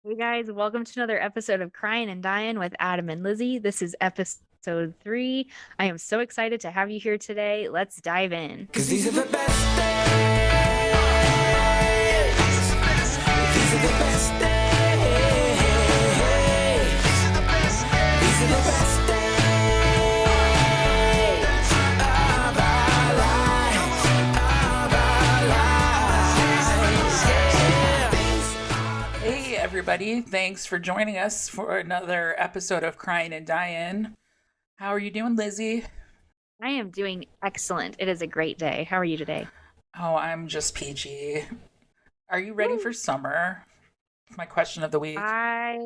Hey guys, welcome to another episode of Cryin and Dyin with Adam and Lizzie. This is episode 3. I am so excited to have you here today. Let's dive in. Cause these are the best days. These are the best days. These are the best days of our lives. Hey everybody, thanks for joining us for another episode of Cryin and Dyin. How are you doing, Lizzie? I am doing excellent. It is a great day. How are you today? Oh, I'm just peachy. Are you ready for summer? My question of the week. I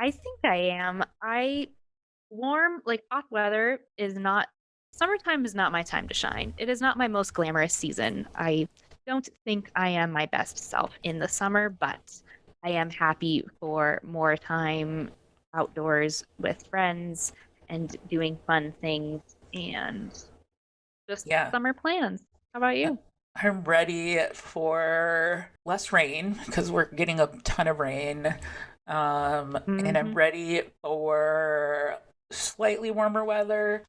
think I am. Hot weather is not summertime is not my time to shine. It is not my most glamorous season. I don't think I am my best self in the summer, but I am happy for more time outdoors with friends and doing fun things and just Yeah. summer plans. How about you? I'm ready for less rain because we're getting a ton of rain. And I'm ready for slightly warmer weather.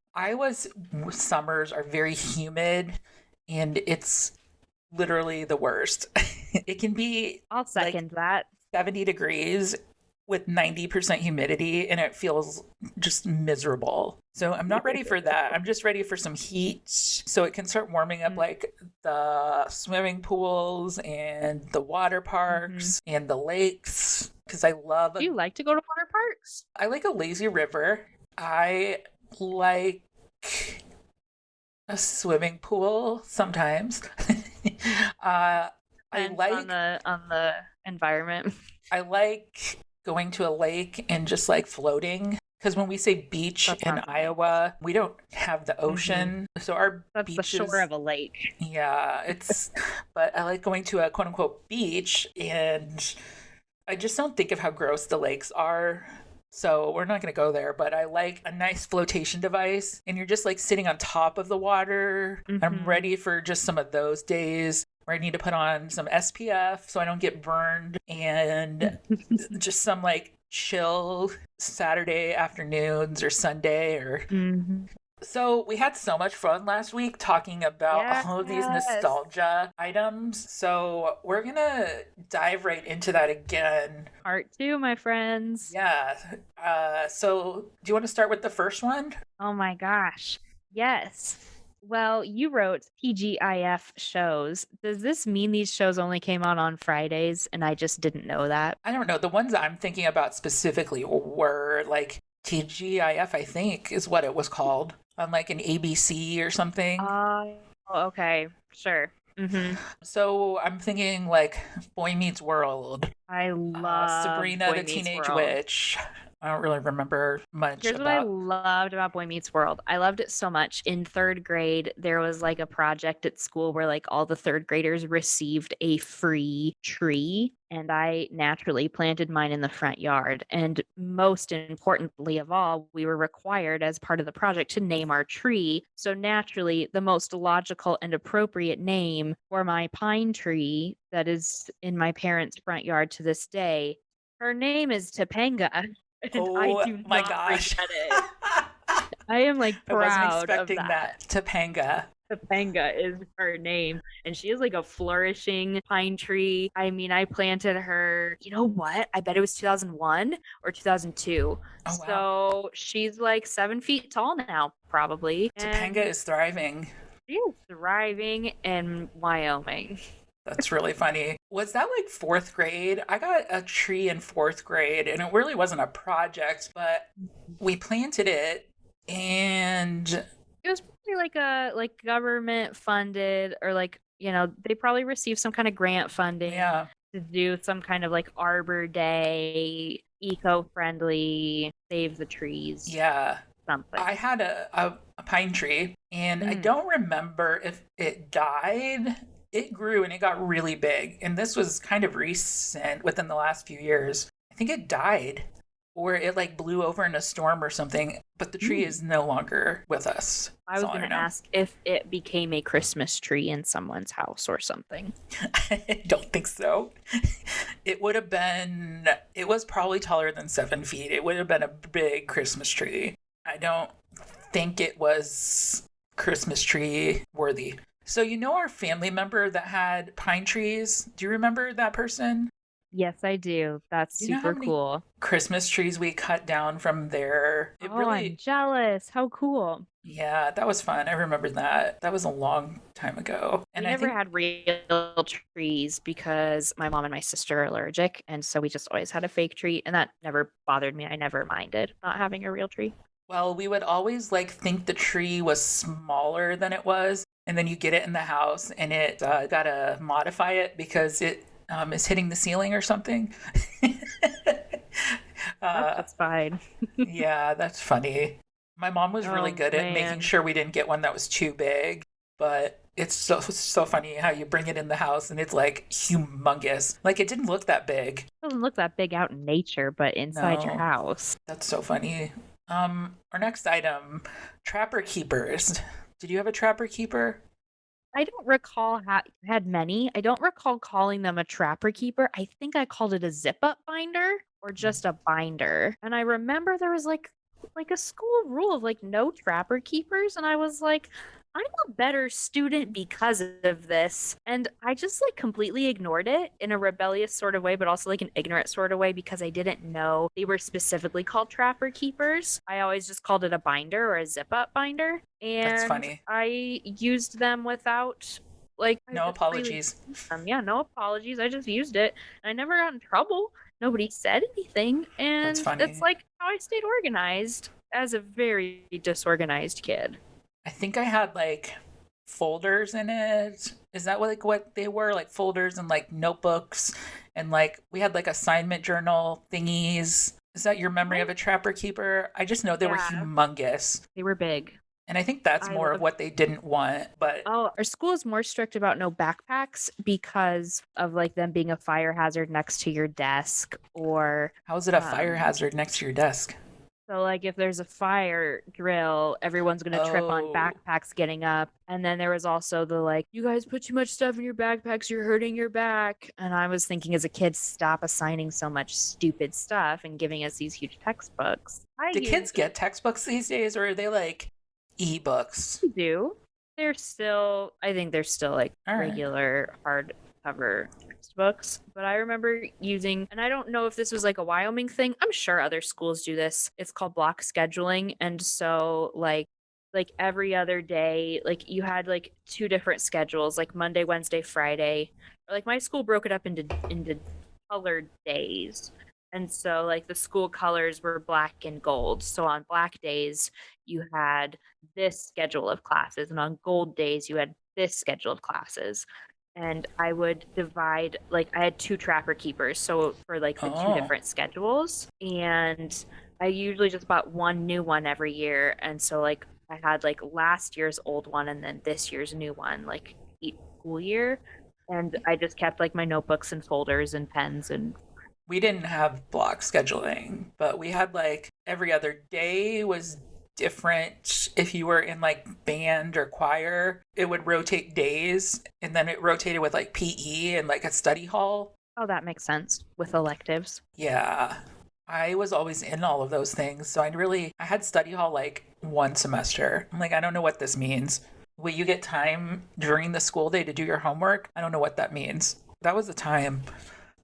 Summers are very humid and it's literally the worst. It can be I'll second that. 70 degrees with 90% humidity and it feels just miserable. So I'm not ready for that. I'm just ready for some heat so it can start warming up like the swimming pools and the water parks and the lakes because Do you like to go to water parks? I like a lazy river. I like a swimming pool sometimes. I Depends like on the environment. I like going to a lake and just like floating. Because when we say beach That in sounds nice. Iowa, we don't have the ocean. So our That's the beaches, shore of a lake. yeah, but I like going to a quote unquote beach and I just don't think of how gross the lakes are. So we're not going to go there, but I like a nice flotation device and you're just like sitting on top of the water. I'm ready for just some of those days where I need to put on some SPF so I don't get burned and just some like chill Saturday afternoons or Sunday or so we had so much fun last week talking about all of these Yes. nostalgia items. So we're gonna dive right into that again. Part 2, my friends. Yeah. So do you want to start with the first one? Oh my gosh. Yes. Well, you wrote TGIF shows. Does this mean these shows only came out on Fridays and I just didn't know that? I don't know. The ones I'm thinking about specifically were like TGIF, I think, is what it was called on like an ABC or something. Oh, okay. Sure. So I'm thinking like Boy Meets World, I love Sabrina Boy the Meets Teenage World. Witch. I don't really remember much Here's what I about. loved about Boy Meets World. I loved it so much. In third grade, there was like a project at school where like all the third graders received a free tree. And I naturally planted mine in the front yard. And most importantly of all, we were required as part of the project to name our tree. So naturally, the most logical and appropriate name for my pine tree that is in my parents' front yard to this day, her name is Topanga. And I Oh do my not gosh. regret it. I am like I wasn't proud of expecting that. that. Topanga. Topanga is her name. And she is like a flourishing pine tree. I mean, I planted her, you know what? I bet it was 2001 or 2002. Oh, wow. So she's like 7 feet tall now, probably. Topanga And is thriving. she is thriving in Wyoming. That's really funny. Was that like fourth grade? I got a tree in fourth grade and it really wasn't a project, but we planted it and It was probably like a government funded or like, they probably received some kind of grant funding yeah. to do some kind of like Arbor Day, eco-friendly, save the trees, Yeah. something. I had a pine tree and I don't remember if it died. It grew and it got really big. And this was kind of recent within the last few years. I think it died. or it like blew over in a storm or something, but the tree is no longer with us. I was going to ask if it became a Christmas tree in someone's house or something. I don't think so. It would have been, it was probably taller than 7 feet. It would have been a big Christmas tree. I don't think it was Christmas tree worthy. So, you know, our family member that had pine trees? Do you remember that person? Yes, I do. That's You know how super many cool. Christmas trees we cut down from there? It Oh, I'm jealous. How cool. yeah, that was fun. I remember that. That was a long time ago. And We I never think, had real trees because my mom and my sister are allergic. And so we just always had a fake tree. And that never bothered me. I never minded not having a real tree. well, we would always like think the tree was smaller than it was. And then you get it in the house and it gotta modify it because it is hitting the ceiling or something. That's fine. Yeah, that's funny. My mom was really Oh, good at making man. sure we didn't get one that was too big, but it's so funny how you bring it in the house and it's like humongous. Like it didn't look that big. It doesn't look that big out in nature, but inside your No. house. That's so funny. Our next item, trapper keepers. Did you have a trapper keeper? I don't recall had many. I don't recall calling them a trapper keeper. I think I called it a zip up binder or just a binder. And I remember there was like a school rule of like no trapper keepers, and I was like, I'm a better student because of this. And I just like completely ignored it in a rebellious sort of way, but also like an ignorant sort of way because I didn't know they were specifically called trapper keepers. I always just called it a binder or a zip up binder. That's And funny. I used them without like I No just freely apologies. used them. Yeah, no apologies. I just used it. And I never got in trouble. Nobody said anything. That's And funny. it's like how I stayed organized as a very disorganized kid. I think I had like folders in it. Is that what they were? Like folders and like notebooks and like we had like assignment journal thingies. Is that your memory of a trapper keeper? I just know they were Yeah. humongous. They were big. And I think that's I more of love- what they didn't want. But Oh, our school is more strict about no backpacks because of like them being a fire hazard next to your desk or how is it a fire um, hazard next to your desk? so like if there's a fire drill, everyone's gonna trip on Oh. backpacks getting up. And then there was also the like, you guys put too much stuff in your backpacks, you're hurting your back. And I was thinking as a kid, stop assigning so much stupid stuff and giving us these huge textbooks. Do kids get textbooks these days or are they like ebooks? do. I think they're still like All right. regular hardcover textbooks. But I remember using, and I don't know if this was like a Wyoming thing. I'm sure other schools do this. It's called block scheduling. And so like every other day, like you had like two different schedules, like Monday, Wednesday, Friday. Like my school broke it up into colored days. And so like the school colors were black and gold. So on black days, you had this schedule of classes, and on gold days, you had this schedule of classes. And I would divide, like, I had two trapper keepers, so for like the two Oh. different schedules. And I usually just bought one new one every year. And so, like, I had like last year's old one and then this year's new one, like each school year. And I just kept like my notebooks and folders and pens and We didn't have block scheduling, but we had like every other day was different. If you were in like band or choir, it would rotate days and then it rotated with like PE and like a study hall. oh, that makes sense with electives. Yeah. I was always in all of those things. So I had study hall like one semester. I'm like, I don't know what this means. Will you get time during the school day to do your homework? I don't know what that means. That was the time.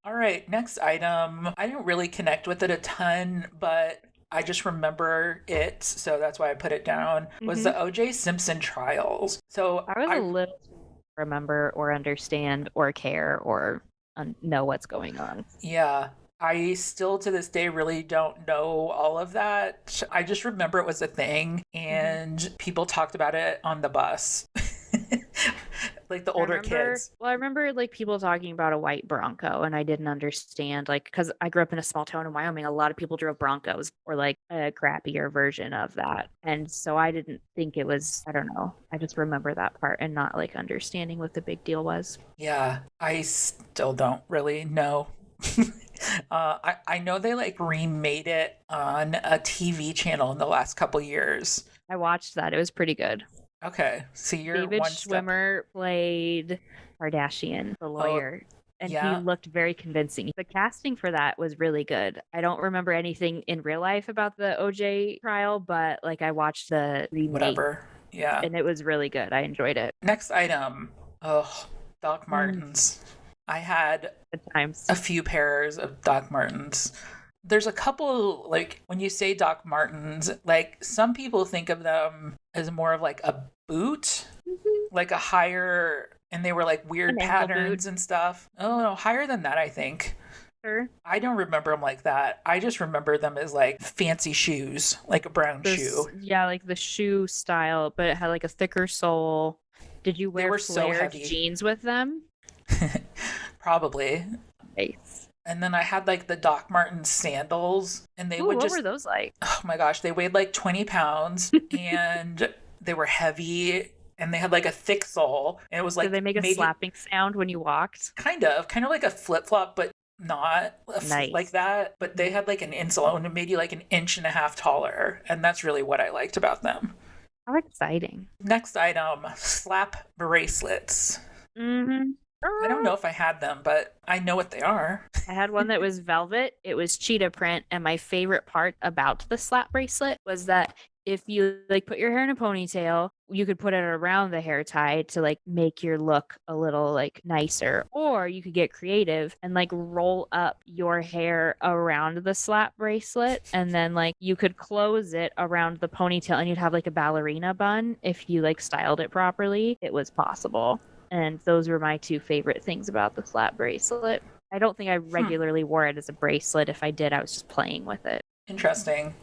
All right, next item. I didn't really connect with it a ton, but I just remember it, so that's why I put it down. Was the O.J. Simpson trials. So I was a little too young to remember or understand or care or know what's going on. yeah, I still to this day really don't know all of that. I just remember it was a thing, and people talked about it on the bus. Like the older kids. Well, I remember like people talking about a white Bronco, and I didn't understand, like, because I grew up in a small town in Wyoming. A lot of people drove Broncos or like a crappier version of that. And so I didn't think it was, I don't know. I just remember that part and not like understanding what the big deal was. Yeah, I still don't really know. I know they like remade it on a TV channel in the last couple years. I watched that. It was pretty good. Okay, so you're David one step. Schwimmer played Kardashian, the lawyer, and he yeah. looked very convincing. The casting for that was really good. I don't remember anything in real life about the OJ trial, but like I watched the remake Whatever. Yeah. and it was really good. I enjoyed it. Next item. Oh, Doc Martens. I had Good times. a few pairs of Doc Martens. There's a couple, like, when you say Doc Martens, like, some people think of them as more of like a boot, like a higher, and they were like weird An ankle patterns and stuff. Oh, no, higher than that, I think. Sure. I don't remember them like that. I just remember them as like fancy shoes, like a brown shoe. Yeah, like the shoe style, but it had like a thicker sole. Did you wear were so flared heavy. jeans with them? Probably. Nice. And then I had like the Doc Martens sandals, and they Ooh, would what just, were those like? oh my gosh, they weighed like 20 pounds and they were heavy and they had like a thick sole. And it was like, Did they make a maybe, slapping sound when you walked? kind of like a flip flop, but not Nice. like that. But they had like an insole and it made you like an inch and a half taller. And that's really what I liked about them. How exciting. Next item, slap bracelets. Mm-hmm. I don't know if I had them, but I know what they are. I had one that was velvet. It was cheetah print. And my favorite part about the slap bracelet was that if you like put your hair in a ponytail, you could put it around the hair tie to like make your look a little like nicer. Or you could get creative and like roll up your hair around the slap bracelet. And then like you could close it around the ponytail and you'd have like a ballerina bun if you like styled it properly. It was possible. And those were my two favorite things about the slap bracelet. I don't think I regularly wore it as a bracelet. If I did, I was just playing with it. Interesting.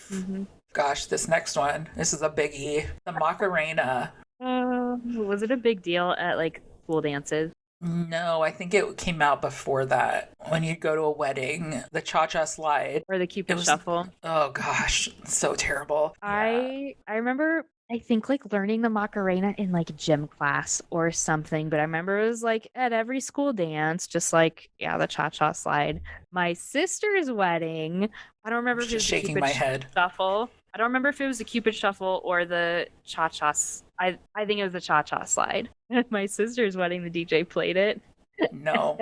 Mm-hmm. Gosh, this next one, this is a biggie. The Macarena. Was it a big deal at like school dances? No, I think it came out before that. When you'd go to a wedding, the cha-cha slide. Or the Cupid was- Shuffle? Oh gosh, so terrible. Yeah. I remember, I think like learning the Macarena in like gym class or something, but I remember it was like at every school dance, just like, yeah, the cha-cha slide. My sister's wedding, I don't remember if it was Just the shaking Cupid my head. Shuffle. I don't remember if it was the Cupid Shuffle or the cha-cha. I think it was the cha-cha slide. At my sister's wedding, the DJ played it. No.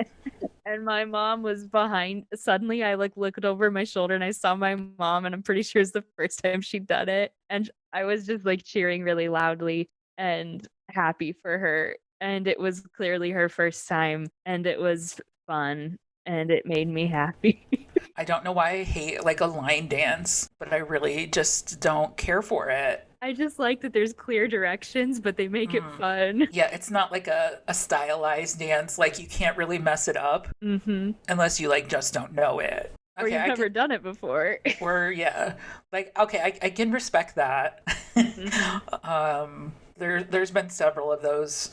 And my mom was behind. Suddenly, I like looked over my shoulder and I saw my mom, and I'm pretty sure it's the first time she'd done it. And I was just like cheering really loudly and happy for her. And it was clearly her first time, and it was fun, and it made me happy. I don't know why I hate like a line dance, but I really just don't care for it. I just like that there's clear directions, but they make it fun. Yeah, it's not like a stylized dance. Like you can't really mess it up Mm-hmm. unless you like just don't know it. Or you've never done it before. Or yeah, like okay, I can respect that. There's been several of those,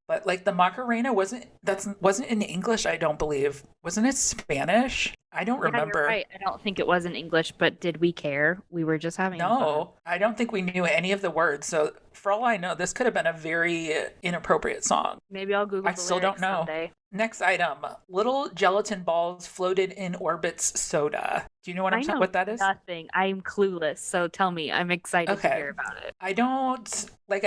but like the Macarena wasn't in English. I don't believe. Wasn't it Spanish? I don't Yeah, you're remember. right. I don't think it was in English, but did we care? We were just having fun. No, I don't think we knew any of the words. So for all I know, this could have been a very inappropriate song. Maybe I'll Google I the still don't lyrics know. someday. Next item: little gelatin balls floated in Orbitz Soda. Do you know what that is? Nothing. I'm clueless. So tell me. I'm excited to Okay. hear about it. I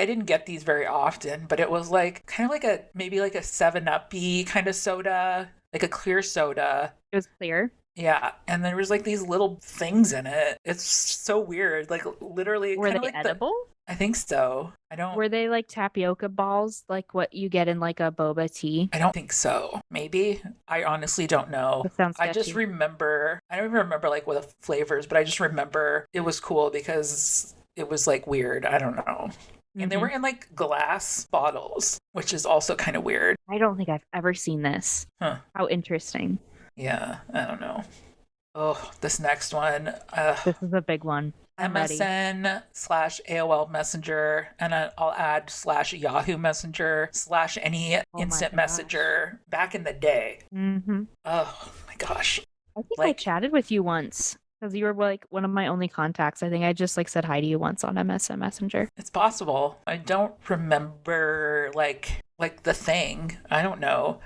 didn't get these very often, but it was like kind of like maybe like a 7-Up-y kind of soda, like a clear soda. It was clear. Yeah, and there was like these little things in it. It's so weird. Like literally Were they kind of like edible? I think so. Were they like tapioca balls, like what you get in like a boba tea? I don't think so. Maybe. I honestly don't know. That sounds I just sketchy. remember, I don't even remember like what the flavors, but I just remember it was cool because it was like weird. I don't know. And they Mhm. were in like glass bottles, which is also kind of weird. I don't think I've ever seen this. Huh. How interesting. Yeah, I don't know. Oh, this next one. This is a big one. I'm ready. MSN/AOL Messenger, and I'll add /Yahoo Messenger /any my instant gosh. messenger back in the day. Mm-hmm. Oh my gosh. I think I Like- chatted with you once because you were like one of my only contacts. I think I just like said hi to you once on MSN Messenger. It's possible. I don't remember like the thing. I don't know.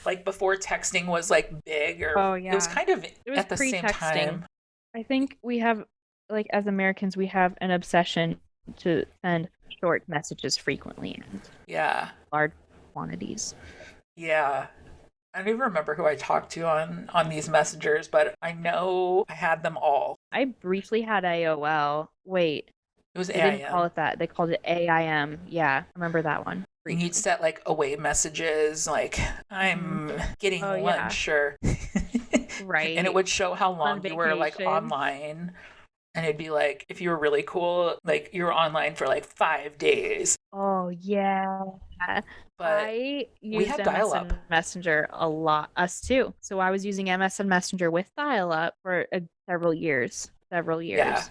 like before texting was like big, or Oh, it was yeah. kind of It was at the same pre-texting. time. I think we have, like, as Americans, we have an obsession to send short messages frequently and Yeah. large quantities. Yeah. I don't even remember who I talked to on these messengers, but I know I had them all. I briefly had AOL. Wait, It was they didn't call AIM. it that. They called it AIM. Yeah, I remember that one. And you'd Briefly. set like away messages, like I'm getting Oh, yeah. lunch, or Right. and it would show how long On you were like vacation. online. And it'd be like, if you were really cool, like you were online for like 5 days. Oh, yeah. But I we used had dial-up. MSN Messenger a lot. Us too. So I was using MSN Messenger with dial-up for several years. Several years. Yeah.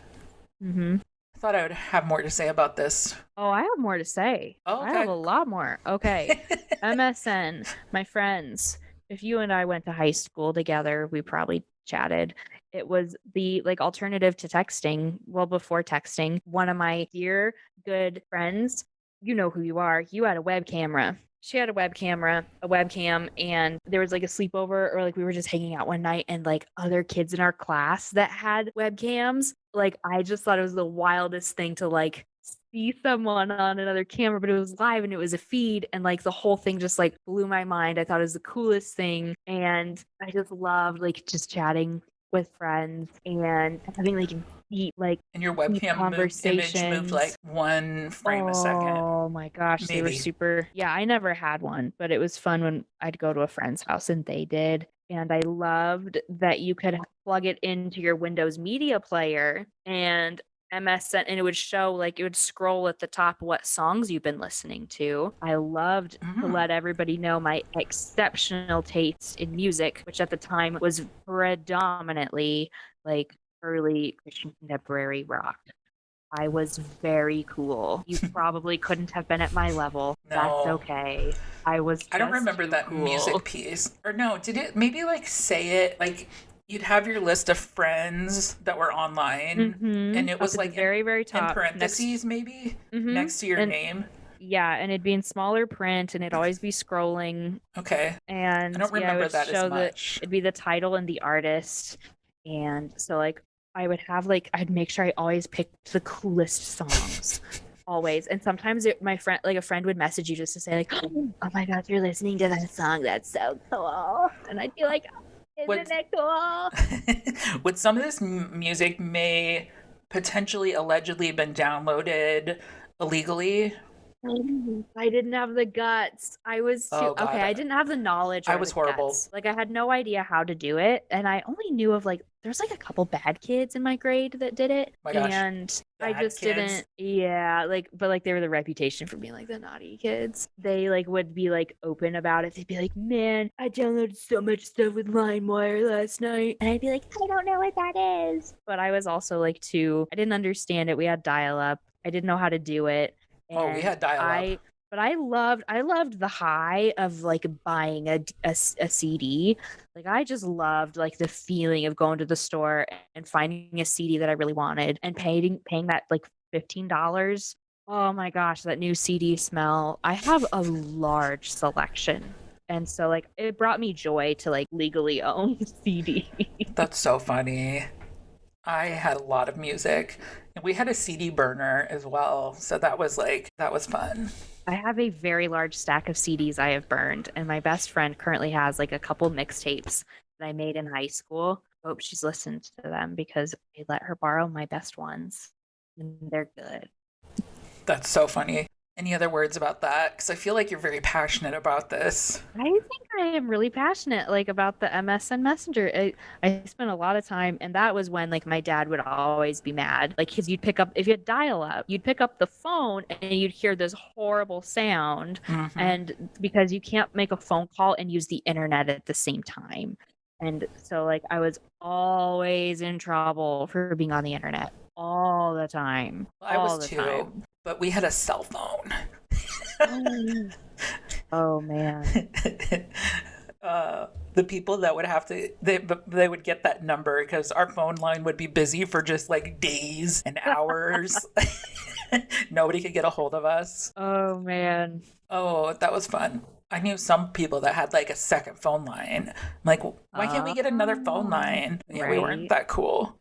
Mm-hmm. I thought I would have more to say about this. Oh, I have more to say. Oh, I have okay. a lot more. Okay. MSN, my friends. If you and I went to high school together, we probably chatted. It was the like alternative to texting. Well, before texting, one of my dear good friends, you know who you are. You had a web camera. She had a webcam, and there was like a sleepover, or like we were just hanging out one night, and like other kids in our class that had webcams. Like I just thought it was the wildest thing to like see someone on another camera, but it was live and it was a feed, and like the whole thing just like blew my mind. I thought it was the coolest thing, and I just loved like just chatting with friends and having like deep like And your deep webcam image moved conversations. like 1 frame a second. Oh my gosh, they were Maybe. super. Yeah, I never had one, but it was fun when I'd go to a friend's house and they did. And I loved that you could plug it into your Windows media player and MSN, and it would show, like, it would scroll at the top what songs you've been listening to. I loved to let everybody know my exceptional taste in music, which at the time was predominantly like early Christian contemporary rock. I was very cool. You probably couldn't have been at my level. That's No. okay. I was I don't just remember too that cool. music piece. Or no, did it maybe like say it like you'd have your list of friends that were online, and it Up was at the like very, very in top, parentheses maybe Mhm. next to your And name. yeah, and it'd be in smaller print, and it'd always be scrolling, Okay. and I don't yeah, it remember would that as show much. it'd be the title and the artist, and so like I would have like I'd make sure I always picked the coolest songs. Always. And sometimes my friend, like a friend would message you just to say like, oh my god, you're listening to that song, that's so cool. And I'd be like, What- isn't it cool? With some of this music may potentially allegedly been downloaded illegally. I didn't have the guts. I was too Oh, God. okay. I didn't have the knowledge. I or was the horrible. guts. Like I had no idea how to do it, and I only knew of like there's like a couple bad kids in my grade that did it, My gosh. and I Bad just kids? didn't. Yeah, like but like they were the reputation for being like the naughty kids. They like would be like open about it. They'd be like, "Man, I downloaded so much stuff with LimeWire last night," and I'd be like, "I don't know what that is." But I was also like too. I didn't understand it. We had dial up. I didn't know how to do it. Oh, we And had dial-up. But I loved the high of like buying a CD. Like I just loved like the feeling of going to the store and finding a CD that I really wanted and paying that like $15. Oh my gosh, that new CD smell. I have a large selection. And so like it brought me joy to like legally own CD. That's so funny. I had a lot of music. And we had a CD burner as well. So that was fun. I have a very large stack of CDs I have burned, and my best friend currently has like a couple mixtapes that I made in high school. I hope she's listened to them because I let her borrow my best ones, and they're good. That's so funny. Any other words about that? Because I feel like you're very passionate about this. I think I am really passionate like about the MSN Messenger. I spent a lot of time, and that was when like my dad would always be mad, like because you'd pick up if you had dial up, you'd pick up the phone and you'd hear this horrible sound, and because you can't make a phone call and use the internet at the same time, and so like I was always in trouble for being on the internet all the time. I all was the too, time. but we had a cell phone. Oh man. The people that would have to they would get that number because our phone line would be busy for just like days and hours. Nobody could get a hold of us. Oh man. Oh, that was fun. I knew some people that had like a second phone line. I'm like, why can't we get another phone line? Yeah, we weren't right. that cool.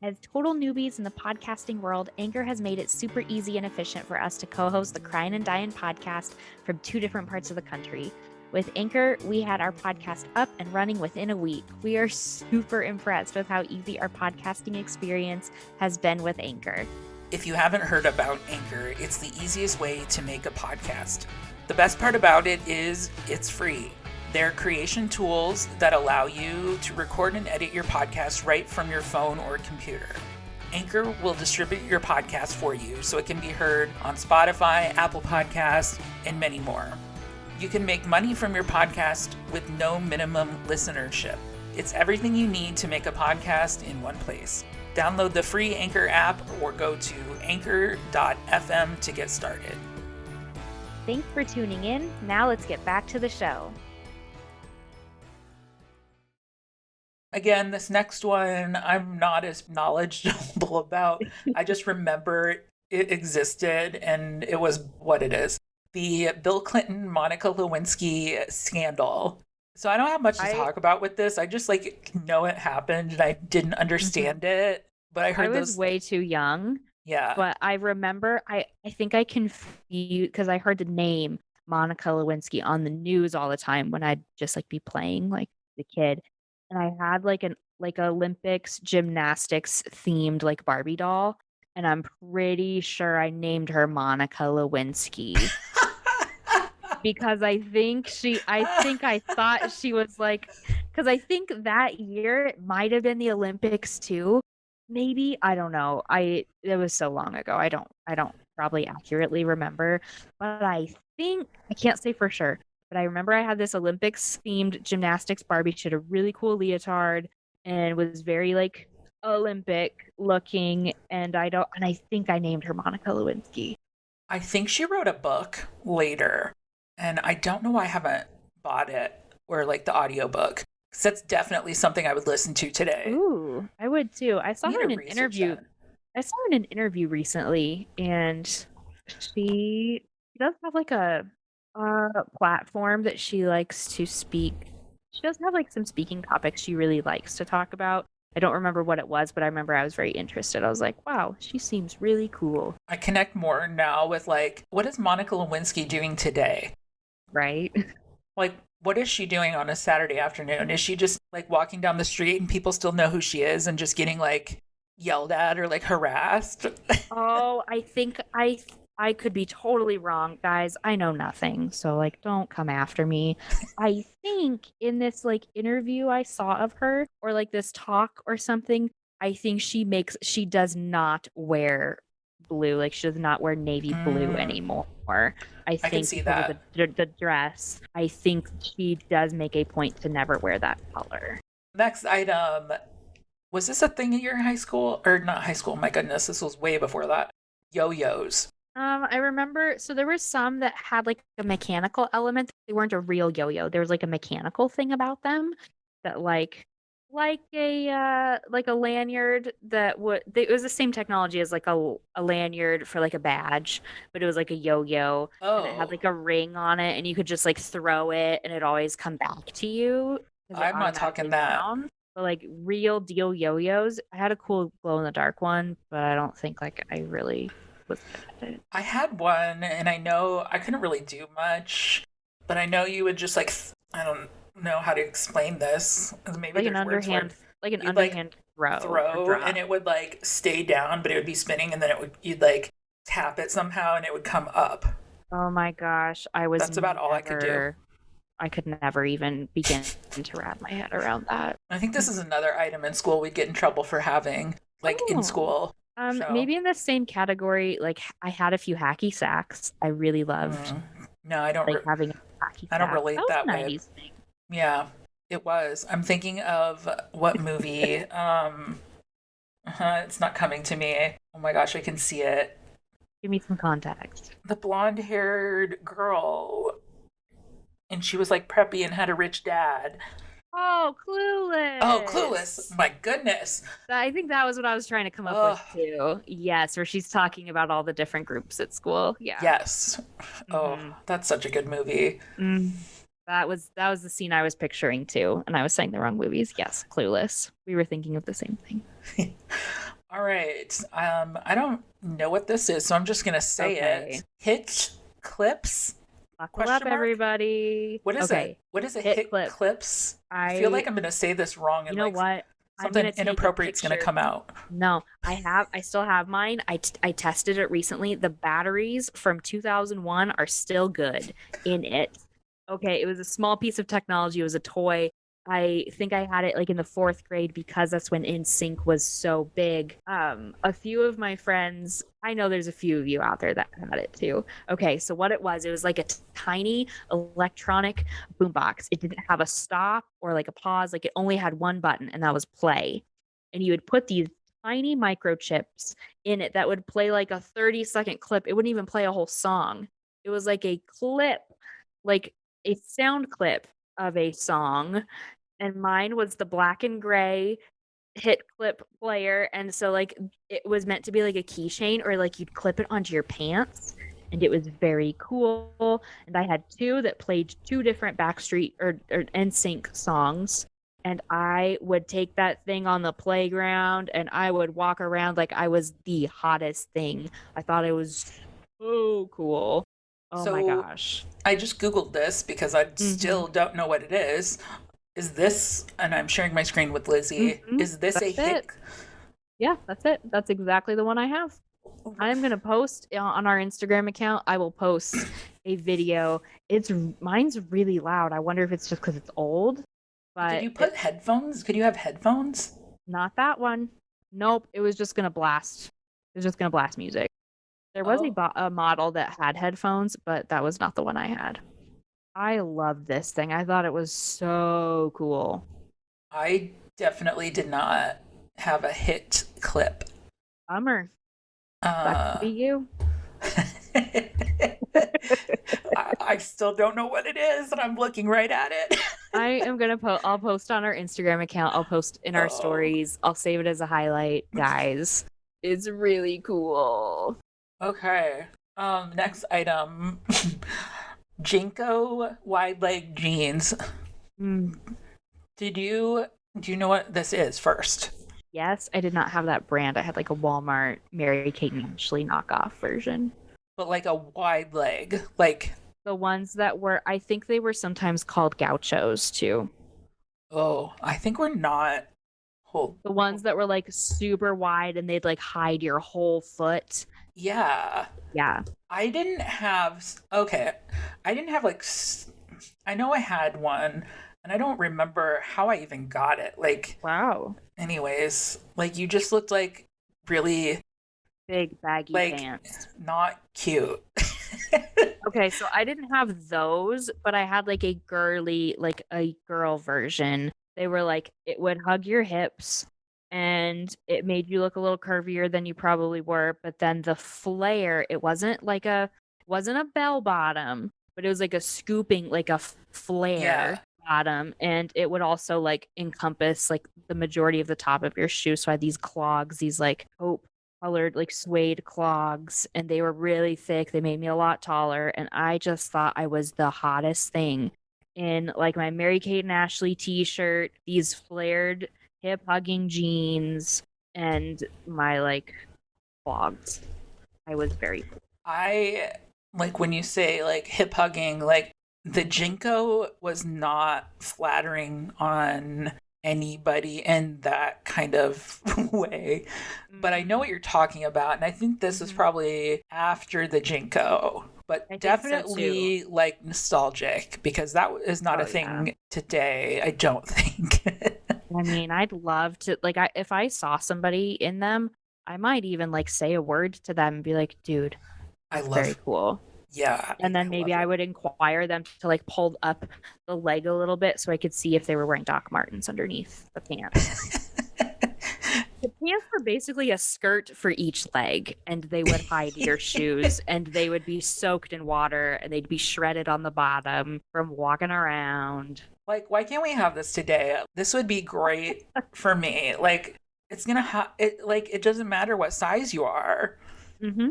As total newbies in the podcasting world, Anchor has made it super easy and efficient for us to co-host the Cryin and Dyin podcast from 2 different parts of the country. With Anchor, we had our podcast up and running within a week. We are super impressed with how easy our podcasting experience has been with Anchor. If you haven't heard about Anchor, it's the easiest way to make a podcast. The best part about it is it's free. They're creation tools that allow you to record and edit your podcast right from your phone or computer. Anchor will distribute your podcast for you so it can be heard on Spotify, Apple Podcasts, and many more. You can make money from your podcast with no minimum listenership. It's everything you need to make a podcast in one place. Download the free Anchor app or go to anchor.fm to get started. Thanks for tuning in. Now let's get back to the show. Again, this next one, I'm not as knowledgeable about. I just remember it existed and it was what it is. The Bill Clinton, Monica Lewinsky scandal. So I don't have much to talk about with this. I just like know it happened and I didn't understand it. But I heard I was way too young. Yeah. But I remember, I think I confused, because I heard the name Monica Lewinsky on the news all the time when I'd just like be playing like the kid. And I had like an Olympics gymnastics themed like Barbie doll. And I'm pretty sure I named her Monica Lewinsky. Because I thought she was like, because I think that year it might have been the Olympics too. Maybe, I don't know. It was so long ago. I don't probably accurately remember, but I think, I can't say for sure, but I remember I had this Olympics themed gymnastics Barbie. She had a really cool leotard and was very like Olympic looking. And I think I named her Monica Lewinsky. I think she wrote a book later, and I don't know why I haven't bought it or like the audiobook. Because that's definitely something I would listen to today. Ooh, I would too. I saw Need her in to an research interview. that. I saw her in an interview recently, and she does have like a platform that she likes to speak. She does have like some speaking topics she really likes to talk about. I don't remember what it was, but I remember I was very interested. I was like, wow, she seems really cool. I connect more now with like, what is Monica Lewinsky doing today? Right? Like, what is she doing on a Saturday afternoon? Is she just like walking down the street and people still know who she is and just getting like yelled at or like harassed? Oh, I think I could be totally wrong, guys. I know nothing, so like don't come after me. I think in this like interview I saw of her or like this talk or something, I think she does not wear blue, like she does not wear navy blue anymore. I think can see because of that. the dress, I think she does make a point to never wear that color. Next item. Was this a thing in your high school? Or not high school, my goodness, this was way before that. Yo-yos. I remember, so there were some that had like a mechanical element. They weren't a real yo-yo. There was like a mechanical thing about them that like a lanyard that it was the same technology as like a lanyard for like a badge, but it was like a yo-yo and it had like a ring on it and you could just like throw it and it always come back to you. 'Cause it I'm not talking automatically that. wound. But like real deal yo-yos, I had a cool glow in the dark one, but I don't think like I really was good at it. I had one, and I know I couldn't really do much, but I know you would just like, I don't know how to explain this. Maybe Like an there's words for underhand, it. like an You'd, like, underhand throw, or throw, drop. and it would like stay down, but it would be spinning, and then you'd like tap it somehow, and it would come up. Oh my gosh, That's about all I could do. I could never even begin to wrap my head around that. I think this is another item in school we'd get in trouble for having, like in Oh. school. So- Maybe in the same category, like I had a few hacky sacks. I really loved No, I don't. like having a hacky sack. I don't relate was that a way. 90s thing. Yeah, it was. I'm thinking of what movie? It's not coming to me. Oh my gosh, I can see it. Give me some context. The blonde-haired girl, and she was like preppy and had a rich dad. Oh, Clueless. Oh, Clueless. My goodness. I think that was what I was trying to come up Ugh. with too. Yes, where she's talking about all the different groups at school. Yeah. Yes. Oh, Mhm. that's such a good movie. That was the scene I was picturing too, and I was saying the wrong movies. Yes, Clueless. We were thinking of the same thing. All right. I don't know what this is, so I'm just gonna say Okay. it. Hit clips. Buckle Question up, mark? everybody. What is Okay. it? What is it? Hit Hit clip. clips. I feel like I'm gonna say this wrong, You and know like what? I'm something gonna take a inappropriate's gonna picture. come out. No, I still have mine. I tested it recently. The batteries from 2001 are still good in it. Okay, it was a small piece of technology. It was a toy. I think I had it like in the 4th grade because that's when NSYNC was so big. A few of my friends, I know there's a few of you out there that had it too. Okay, so what it was like a tiny electronic boombox. It didn't have a stop or like a pause. Like it only had one button, and that was play. And you would put these tiny microchips in it that would play like a 30-second clip. It wouldn't even play a whole song. It was like a clip, like a sound clip of a song. And mine was the black and gray hit clip player. And so like it was meant to be like a keychain, or like you'd clip it onto your pants. And it was very cool. And I had 2 that played 2 different Backstreet or NSYNC songs. And I would take that thing on the playground and I would walk around like I was the hottest thing. I thought it was so cool. Oh my So gosh. I just Googled this because I still don't know what it is. Is this, and I'm sharing my screen with Lizzie, is this a That's hit? it. Yeah, that's it. That's exactly the one I have. I'm gonna post on our Instagram account. I will post a video. Mine's really loud. I wonder if it's just because it's old. But Did you put headphones? Could you have headphones? not that one. Nope. It was just gonna blast. It was just gonna blast music. There was a model that had headphones, but that was not the one I had. I love this thing. I thought it was so cool. I definitely did not have a hit clip. Bummer. That could be you. I still don't know what it is, and I'm looking right at it. I am gonna I'll post on our Instagram account. I'll post in our stories. I'll save it as a highlight, guys. It's really cool. Okay. Next item. JNCO wide leg jeans. Do you know what this is first? Yes, I did not have that brand. I had like a Walmart Mary Kate and Ashley knockoff version. But like a wide leg, like the ones that were, I think they were sometimes called gauchos too. Oh, I think we're not. The ones that were like super wide and they'd like hide your whole foot. Yeah. Yeah. I didn't have like, I know I had one and I don't remember how I even got it. Like, wow. Anyways, like you just looked like really big baggy pants. Not cute. Okay, so I didn't have those, but I had like a girl version. They were like, it would hug your hips and it made you look a little curvier than you probably were. But then the flare, it wasn't a bell bottom, but it was like a scooping, like a flare bottom. And it would also like encompass like the majority of the top of your shoe. So I had these clogs, these like taupe colored like suede clogs, and they were really thick. They made me a lot taller, and I just thought I was the hottest thing in like my Mary Kate and Ashley t-shirt, these flared hip hugging jeans, and my like clogs. I was very cool. I like when you say like hip hugging, like the JNCO was not flattering on anybody in that kind of way. But I know what you're talking about, and I think this was probably after the JNCO, but definitely so like nostalgic because that is not a thing today, I don't think. I mean, I'd love to like if I saw somebody in them, I might even like say a word to them and be like, dude, very cool. Yeah. And then maybe I would inquire them to like pull up the leg a little bit so I could see if they were wearing Doc Martens underneath the pants. The pants were basically a skirt for each leg, and they would hide your shoes, and they would be soaked in water, and they'd be shredded on the bottom from walking around. Like, why can't we have this today? This would be great for me. Like, it's gonna have it. Like, it doesn't matter what size you are. Mm-hmm.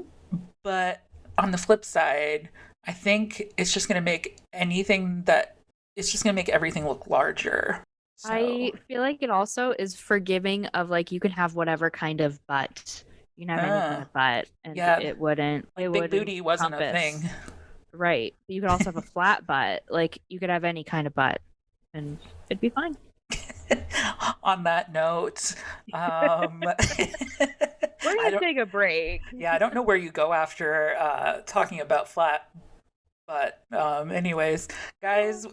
But on the flip side, I think it's just gonna make it's just gonna make everything look larger. So, I feel like it also is forgiving of like you can have whatever kind of butt. You can have any kind of butt, and yeah, it wouldn't. like It big wouldn't booty wasn't a compass. thing. Right. But you could also have a flat butt. Like you could have any kind of butt, and it'd be fine. On that note, We're I gonna don't, take a break. yeah, I don't know where you go after talking about flat, but anyways, guys,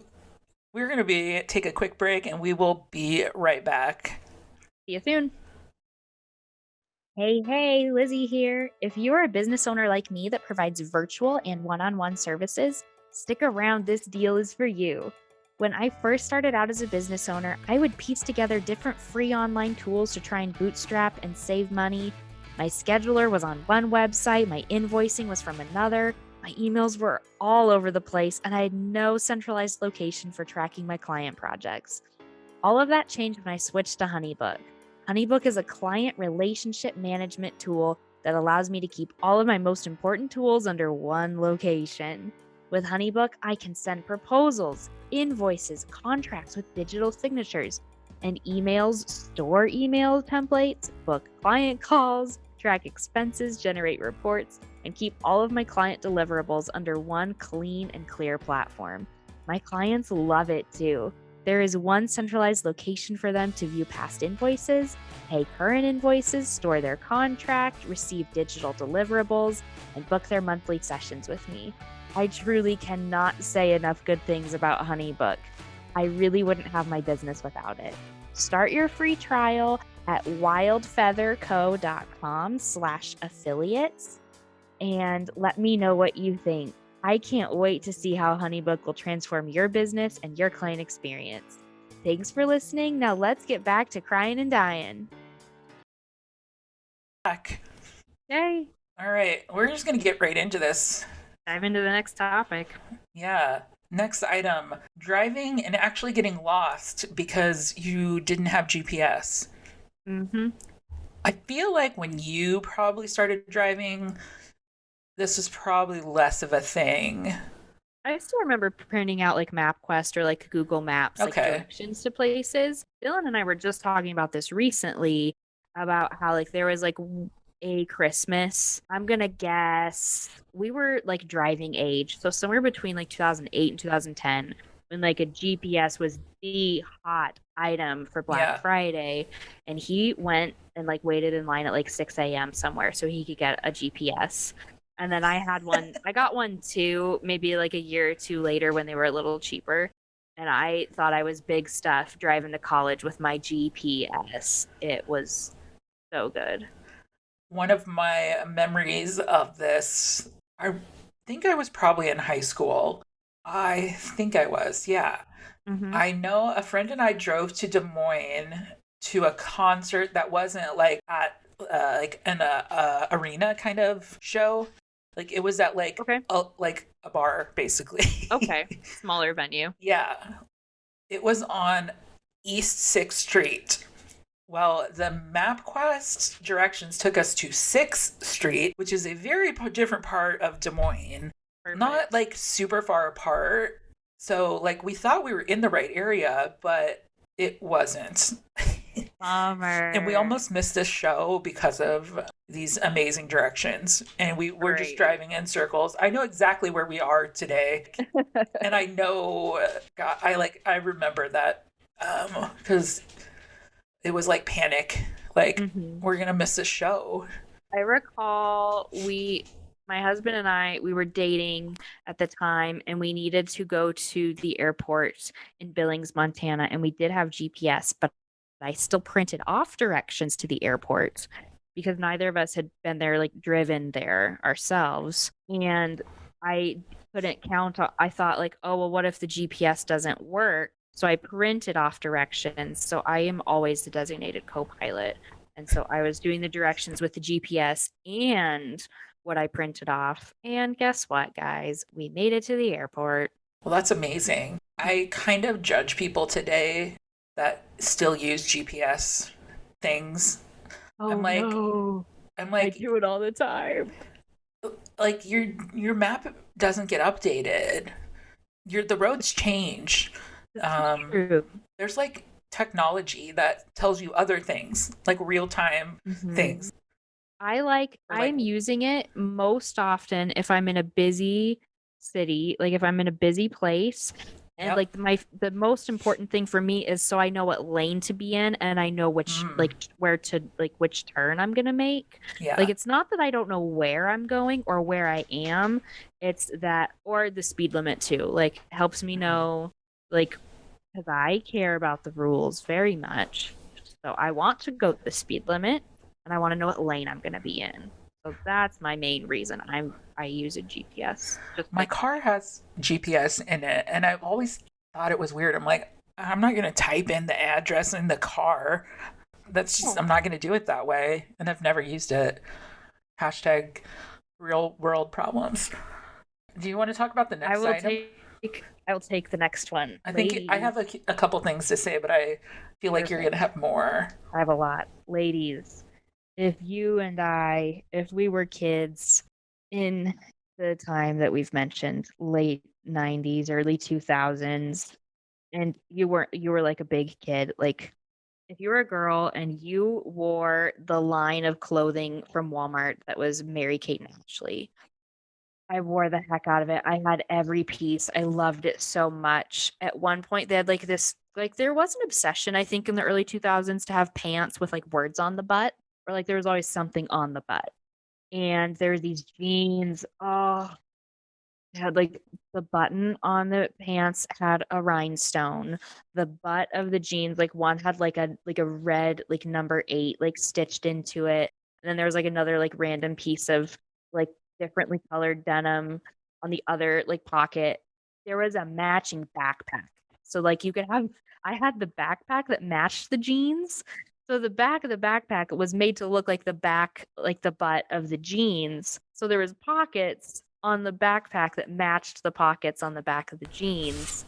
we're gonna take a quick break, and we will be right back. See you soon. Hey, Lizzie here. If you're a business owner like me that provides virtual and one-on-one services, stick around. This deal is for you. When I first started out as a business owner, I would piece together different free online tools to try and bootstrap and save money. My scheduler was on one website, my invoicing was from another, my emails were all over the place, and I had no centralized location for tracking my client projects. All of that changed when I switched to HoneyBook. HoneyBook is a client relationship management tool that allows me to keep all of my most important tools under one location. With HoneyBook, I can send proposals, invoices, contracts with digital signatures, and emails, store email templates, book client calls, track expenses, generate reports, and keep all of my client deliverables under one clean and clear platform. My clients love it too. There is one centralized location for them to view past invoices, pay current invoices, store their contract, receive digital deliverables, and book their monthly sessions with me. I truly cannot say enough good things about HoneyBook. I really wouldn't have my business without it. Start your free trial at wildfeatherco.com/affiliates and let me know what you think. I can't wait to see how HoneyBook will transform your business and your client experience. Thanks for listening. Now let's get back to Cryin and Dyin. Back. Yay. All right, we're just gonna get right into this. Dive into the next topic. Yeah. Next item: driving and actually getting lost because you didn't have GPS. Mm-hmm. I feel like when you probably started driving, this was probably less of a thing. I still remember printing out like MapQuest or like Google Maps, like Okay. directions to places. Dylan and I were just talking about this recently about how like there was like a Christmas. I'm gonna guess we were like driving age, so somewhere between like 2008 and 2010, when like a GPS was the hot item for Black Yeah. Friday, and he went and like waited in line at like 6 a.m. somewhere so he could get a GPS. And then I had one, I got one too, maybe like a year or two later when they were a little cheaper. And I thought I was big stuff driving to college with my GPS. It was so good. One of my memories of this, I think I was probably in high school. I think I was, yeah. Mm-hmm. I know a friend and I drove to Des Moines to a concert that wasn't like at like an arena kind of show. Like it was at like Okay. like a bar basically. Okay. Smaller venue. Yeah. It was on East 6th Street. Well, the MapQuest directions took us to 6th Street, which is a very different part of Des Moines. Perfect. Not like super far apart. So like we thought we were in the right area, but it wasn't. Bummer. And we almost missed this show because of these amazing directions. And we were just Great. driving in circles. I know exactly where we are today. And I know, God, I remember that because it was like panic. Like, Mhm. we're going to miss this show. I recall my husband and I, we were dating at the time, and we needed to go to the airport in Billings, Montana, and we did have GPS, but I still printed off directions to the airport because neither of us had been there, like driven there ourselves. And I couldn't count. I thought like, oh, well, what if the GPS doesn't work? So I printed off directions. So I am always the designated co-pilot. And so I was doing the directions with the GPS and what I printed off. And guess what, guys? We made it to the airport. Well, that's amazing. I kind of judge people today that still use GPS things. Oh, I'm like, no. I'm I like, do it all the time. like your map doesn't get updated. The roads change. True. There's like technology that tells you other things, like real time Mhm. things. I'm using it most often if I'm in a busy city, like if I'm in a busy place. And Yep. like the most important thing for me is so I know what lane to be in and I know which where to which turn I'm gonna make. Yeah. Like it's not that I don't know where I'm going or where I am. It's that or the speed limit too. Like helps me know like because I care about the rules very much. So I want to go the speed limit and I want to know what lane I'm going to be in. So that's my main reason I use a GPS. My car has GPS in it, and I've always thought it was weird. I'm like, I'm not going to type in the address in the car. That's just, I'm not going to do it that way. And I've never used it. Hashtag real world problems. Do you want to talk about the next item? I will take the next one. I think I have a couple things to say, but I feel like you're going to have more. I have a lot. Ladies, if we were kids in the time that we've mentioned, late 90s, early 2000s, and you were like a big kid, like if you were a girl and you wore the line of clothing from Walmart that was Mary-Kate and Ashley, I wore the heck out of it. I had every piece. I loved it so much. At one point, they had like this, like there was an obsession, I think, in the early 2000s to have pants with like words on the butt, or like there was always something on the butt. And there were these jeans. Oh, it had like the button on the pants had a rhinestone. The butt of the jeans, like one had like a red like number 8 like stitched into it. And then there was like another like random piece of like differently colored denim on the other like pocket. There was a matching backpack. So like you could have I had the backpack that matched the jeans. So the back of the backpack was made to look like the back, like the butt of the jeans. So there was pockets on the backpack that matched the pockets on the back of the jeans.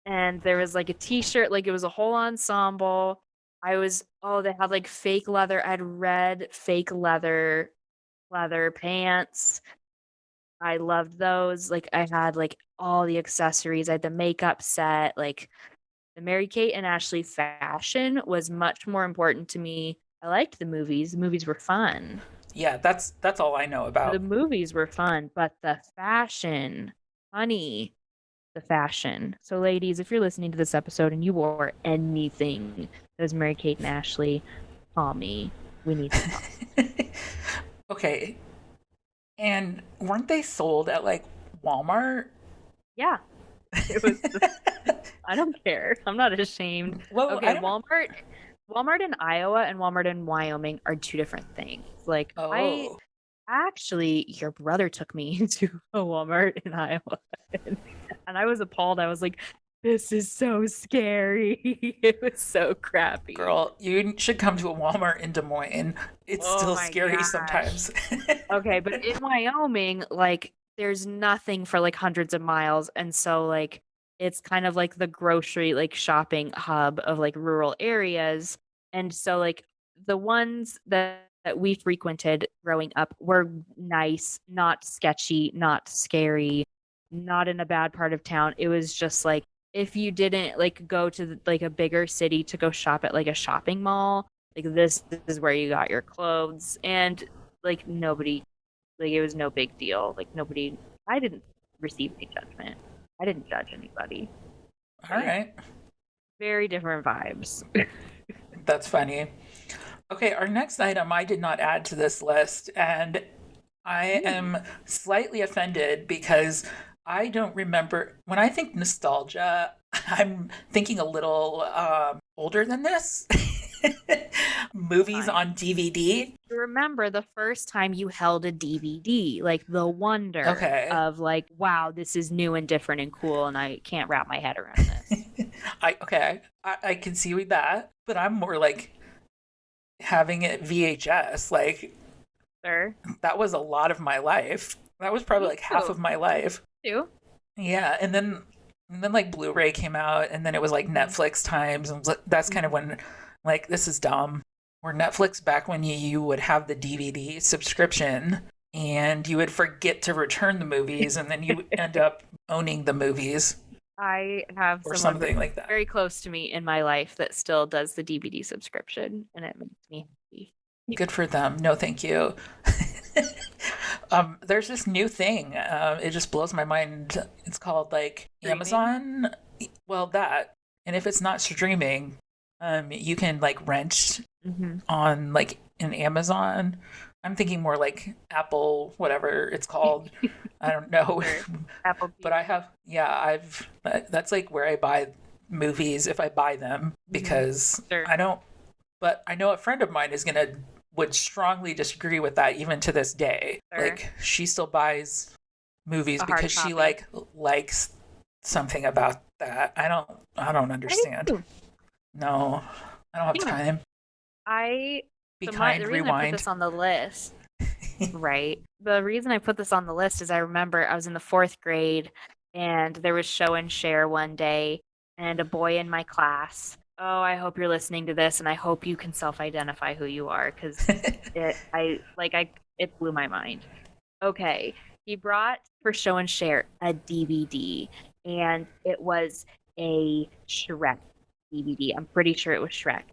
And there was like a t-shirt, like it was a whole ensemble. They had like fake leather. I had red fake leather pants. I loved those. Like I had like all the accessories. I had the makeup set, like the Mary-Kate and Ashley fashion was much more important to me. I liked the movies. The movies were fun. Yeah, that's all I know about. The movies were fun, but the fashion, honey, the fashion. So, ladies, if you're listening to this episode and you wore anything that was Mary-Kate and Ashley, call me. We need to talk. Okay. And weren't they sold at like Walmart? Yeah. It was I don't care. I'm not ashamed. Well, okay, Walmart in Iowa and Walmart in Wyoming are two different things. Like your brother took me into a Walmart in Iowa and I was appalled. I was like, this is so scary. It was so crappy. Girl, you should come to a Walmart in Des Moines. It's still scary sometimes. Okay, but in Wyoming, like there's nothing for like hundreds of miles. And so like it's kind of like the grocery like shopping hub of like rural areas. And so like the ones that we frequented growing up were nice, not sketchy, not scary, not in a bad part of town. It was just like if you didn't like go to like a bigger city to go shop at like a shopping mall, like this is where you got your clothes. And like nobody, like it was no big deal. Like nobody, I didn't receive any judgment. I didn't judge anybody. All right. Very different vibes. That's funny. Okay, our next item I did not add to this list, and I am slightly offended because I don't remember. When I think nostalgia, I'm thinking a little older than this. Movies on DVD. Remember the first time you held a DVD, like the wonder of like, wow, this is new and different and cool, and I can't wrap my head around this. I can see with that, but I'm more like having it VHS. Like, Sure. that was a lot of my life. That was probably Me like half too. of my life. Too. Yeah, and then like Blu-ray came out, and then it was like Netflix times, and that's kind of when, like, this is dumb. Where Netflix, back when you would have the DVD subscription and you would forget to return the movies, and then you end up owning the movies I have or someone something like that. very close to me in my life that still does the DVD subscription, and it makes me happy. Good for them. No, thank you. There's this new thing. It just blows my mind. It's called like Streaming? Amazon. Well, that. And if it's not streaming, you can like rent on like in Amazon. I'm thinking more like Apple, whatever it's called. I don't know. Apple But that's like where I buy movies if I buy them, because Sure. but I know a friend of mine would strongly disagree with that even to this day. Sure. Like, she still buys movies A hard because she copy. likes something about that. I don't understand. too. No, I don't have Yeah. time. Be The kind, reason I put rewind. this on the list, right? The reason I put this on the list is I remember I was in the 4th grade and there was show and share one day, and a boy in my class. Oh, I hope you're listening to this, and I hope you can self-identify who you are, because it blew my mind. Okay, he brought for show and share a DVD, and it was a Shrek DVD. I'm pretty sure it was Shrek.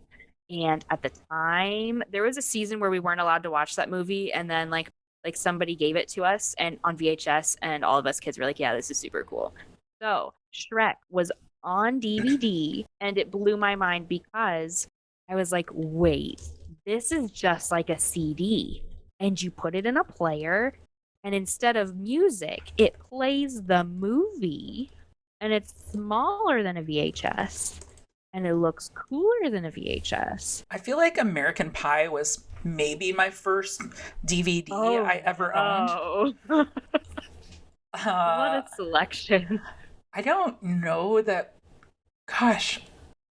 And at the time, there was a season where we weren't allowed to watch that movie, and then like somebody gave it to us and on VHS, and all of us kids were like, "Yeah, this is super cool." So Shrek was on DVD, and it blew my mind because I was like, "Wait, this is just like a CD, and you put it in a player, and instead of music, it plays the movie, and it's smaller than a VHS." And it looks cooler than a VHS. I feel like American Pie was maybe my first DVD I ever owned. What a selection. I don't know that. Gosh,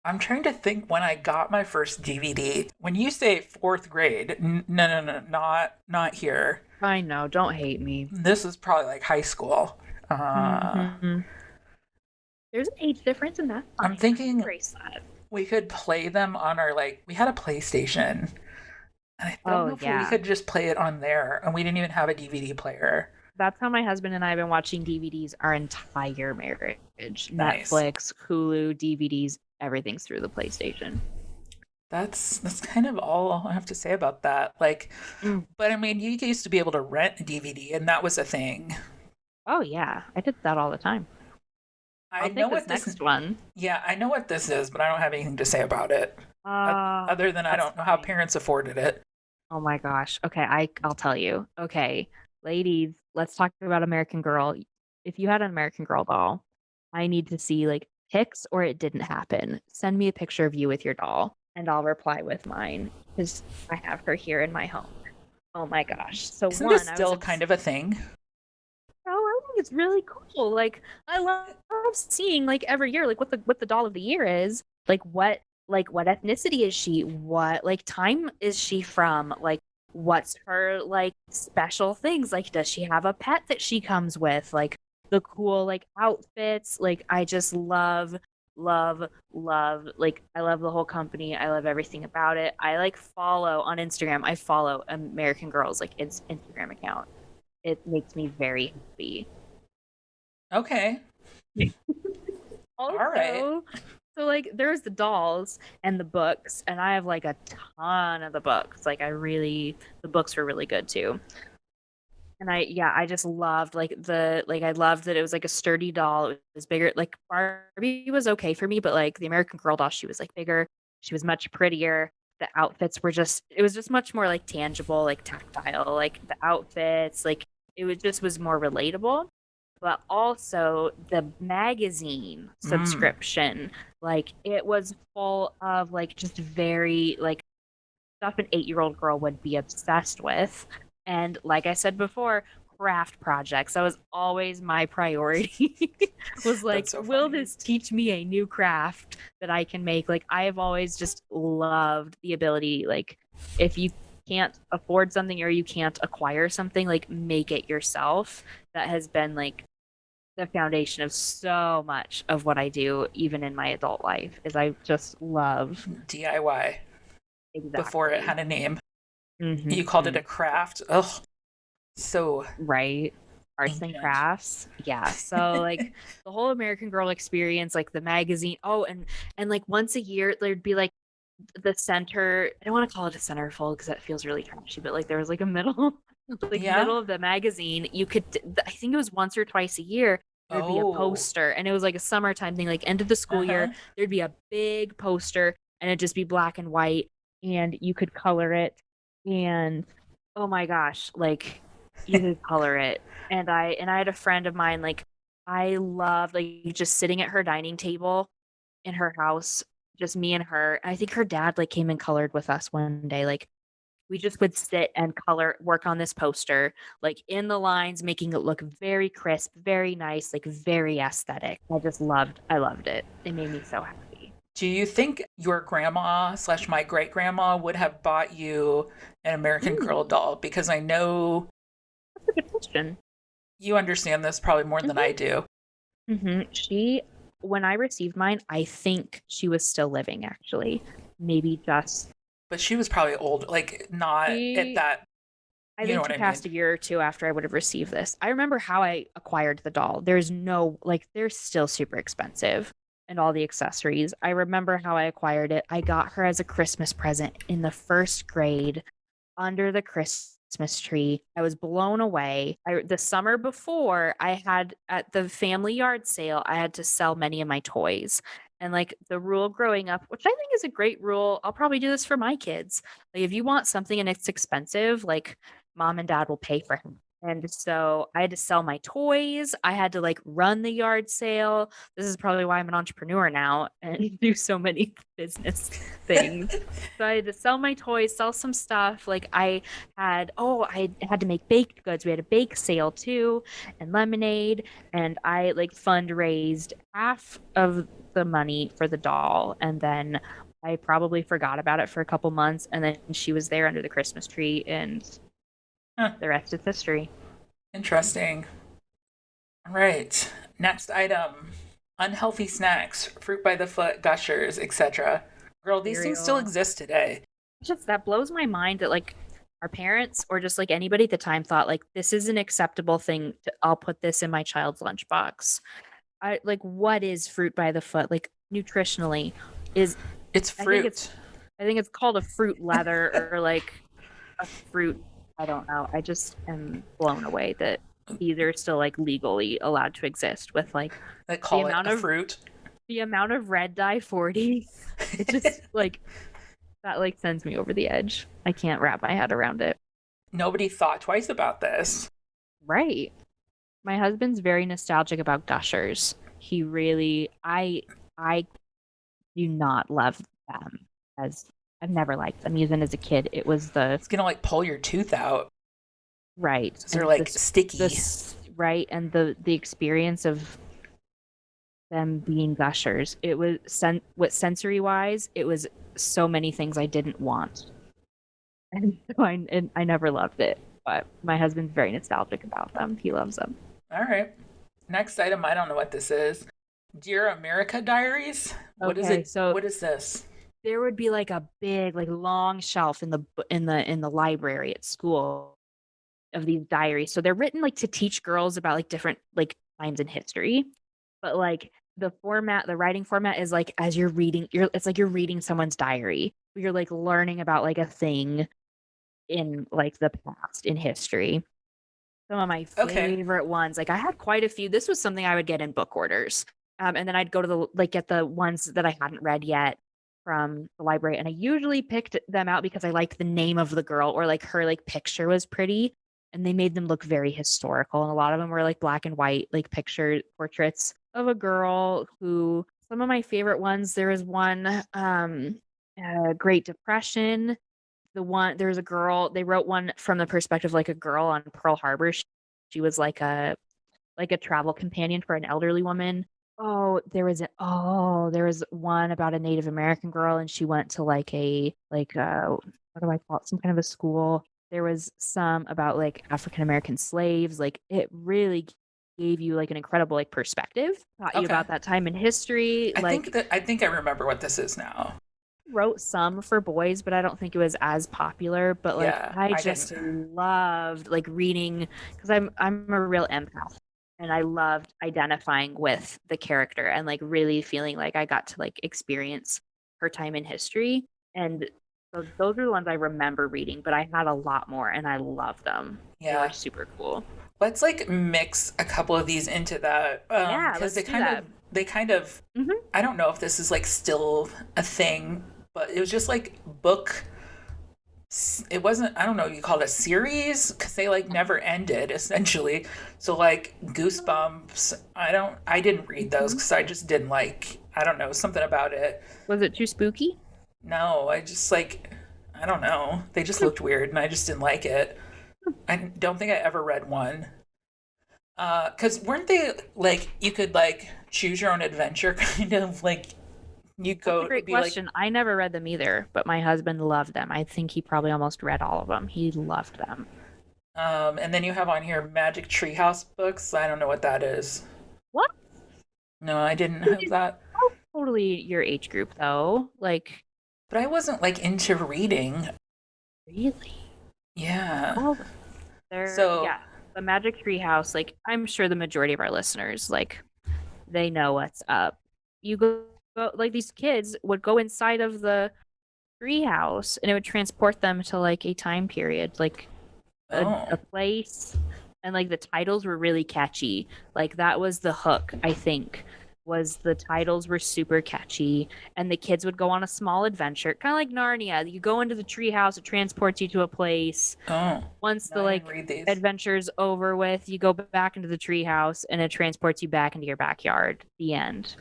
I'm trying to think when I got my first DVD. When you say 4th grade, no, not here. I know, don't hate me. This is probably like high school. There's an age difference in that. I'm thinking Embrace that. we could play them on our, like, we had a PlayStation. And I don't know if we could just play it on there. And we didn't even have a DVD player. That's how my husband and I have been watching DVDs our entire marriage. Nice. Netflix, Hulu, DVDs, everything's through the PlayStation. That's kind of all I have to say about that. Like, but I mean, you used to be able to rent a DVD, and that was a thing. Oh yeah, I did that all the time. I know what this next one. Yeah, I know what this is, but I don't have anything to say about it. Other than I don't know how parents afforded it. Oh my gosh. Okay, I'll tell you. Okay, ladies, let's talk about American Girl. If you had an American Girl doll, I need to see like pics or it didn't happen. Send me a picture of you with your doll, and I'll reply with mine because I have her here in my home. Oh my gosh. So Isn't this still kind of a thing? Oh, I think it's really cool. Like, I love seeing like every year, like what the doll of the year is. Like what ethnicity is she? What like time is she from? Like what's her like special things? Like does she have a pet that she comes with? Like the cool like outfits. Like I just love like I love the whole company. I love everything about it. I like follow on Instagram. I follow American Girl's like its Instagram account. It makes me very happy. Okay. Also, all right. So like there's the dolls and the books, and I have like a ton of the books. Like the books were really good too. And I just loved I loved that it was like a sturdy doll. It was bigger. Like Barbie was okay for me, but like the American Girl doll, she was like bigger. She was much prettier. The outfits were it was just much more like tangible, like tactile, like the outfits, like was more relatable. But also the magazine subscription, like it was full of like just very like stuff an 8-year-old girl would be obsessed with. And like I said before, craft projects. That was always my priority. Was like, so will funny. this teach me a new craft that I can make? Like I have always just loved the ability like if you can't afford something or you can't acquire something, like make it yourself. That has been like the foundation of so much of what I do, even in my adult life, is I just love DIY before it exactly. had a name. Mm-hmm. You called it a craft. Ugh, so Right. Arts and ancient. crafts. Yeah. So like the whole American Girl experience, like the magazine. Oh, and like once a year there'd be like the center. I don't want to call it a centerfold because that feels really trashy, but like there was like a middle, like Yeah. middle of the magazine. You could, I think it was once or twice a year. There'd be a Oh. poster, and it was like a summertime thing. Like end of the school year, there'd be a big poster, and it'd just be black and white, and you could color it. And oh my gosh, like you could color it. And I had a friend of mine, like I loved like just sitting at her dining table in her house, just me and her. I think her dad like came and colored with us one day. Like we just would sit and color, work on this poster, like in the lines, making it look very crisp, very nice, like very aesthetic. I loved it. It made me so happy. Do you think your grandma slash my great grandma would have bought you an American Girl doll? Because I know That's a good question. you understand this probably more than I do. When I received mine, I think she was still living actually. Maybe just But she was probably old, like not at that. I You know think what she I passed mean? a year or two after I would have received this. I remember how I acquired the doll. There's no, like, they're still super expensive and all the accessories. I remember how I acquired it. I got her as a Christmas present in the first grade under the Christmas tree. I was blown away. The summer before, I had at the family yard sale, I had to sell many of my toys. And like the rule growing up, which I think is a great rule, I'll probably do this for my kids. Like if you want something and it's expensive, like mom and dad will pay for him. And so I had to sell my toys. I had to like run the yard sale. This is probably why I'm an entrepreneur now and do so many business things. So I had to sell my toys, sell some stuff. Like I had to make baked goods. We had a bake sale too, and lemonade. And I like fundraised half of the money for the doll. And then I probably forgot about it for a couple months. And then she was there under the Christmas tree, and the rest is history. Interesting. All right. Next item: unhealthy snacks, fruit by the foot, gushers, etc. Girl, these things still Cereal. exist today. Just that blows my mind that like our parents or just like anybody at the time thought like this is an acceptable thing I'll put this in my child's lunchbox. I like what is fruit by the foot like nutritionally is It's I think fruit. I think it's called a fruit leather or like a fruit. I don't know. I just am blown away that these are still like legally allowed to exist with like They the call it amount a of fruit. the amount of red dye 40. It just like that like sends me over the edge. I can't wrap my head around it. Nobody thought twice about this. Right. My husband's very nostalgic about gushers. He really I do not love them as I've never liked them. Even as a kid, it was the It's gonna like pull your tooth out. right. 'Cause they're And like sticky. this right and the experience of them being gushers. It was what sensory wise, it was so many things I didn't want. And I never loved it. But my husband's very nostalgic about them. He loves them. All right. Next item, I don't know what this is. Dear America Diaries? What is Okay, it? so What is this? there would be like a big, like long shelf in the library at school of these diaries. So they're written like to teach girls about like different like times in history. But like the writing format is like as you're reading, it's like you're reading someone's diary. You're like learning about like a thing in like the past in history. Some of my Okay. favorite ones, like I had quite a few. This was something I would get in book orders. And then I'd go to the like get the ones that I hadn't read yet from the library. And I usually picked them out because I liked the name of the girl or like her like picture was pretty. And they made them look very historical. And a lot of them were like black and white, like picture portraits of a girl who some of my favorite ones, there was one Great Depression. There's a girl, they wrote one from the perspective like a girl on Pearl Harbor. She was like a travel companion for an elderly woman. There was one about a Native American girl and she went to like a what do I call it? Some kind of a school. There was some about like African American slaves. Like it really gave you like an incredible like perspective, taught you Okay. about that time in history. I think I remember what this is now. Wrote some for boys, but I don't think it was as popular. But like Yeah, I I just didn't. loved like reading because I'm a real empath and I loved identifying with the character and like really feeling like I got to like experience her time in history. And so those are the ones I remember reading, but I had a lot more and I loved them. They were Yeah. super cool. Let's like mix a couple of these into that. Yeah, Because let's do that. they kind of Mhm. I don't know if this is like still a thing, but it was just like book it wasn't, I don't know if you call it a series because they like never ended essentially. So like Goosebumps, I didn't read those because I just didn't like, I don't know, something about it. Was it too spooky? No, I just like, I don't know, they just looked weird and I just didn't like it. I don't think I ever read one. Because weren't they like you could like choose your own adventure kind of like you That's go a great be like question. I never read them either, but my husband loved them. I think he probably almost read all of them. He loved them. and then you have on here Magic Treehouse books. I don't know what that is. What? No, I didn't have that. Totally your age group though. Like But I wasn't like into reading. really? Yeah. Oh, they're So yeah. The Magic Tree House, like I'm sure the majority of our listeners, like they know what's up. You go like these kids would go inside of the tree house and it would transport them to like a time period, like oh, a place. And like the titles were really catchy. Like that was the hook, I think. Was the titles were super catchy and the kids would go on a small adventure, kind of like Narnia. You go into the tree house, it transports you to a place. oh. Once the No, I like didn't read these. adventure's over with, you go back into the tree house and it transports you back into your backyard. The end.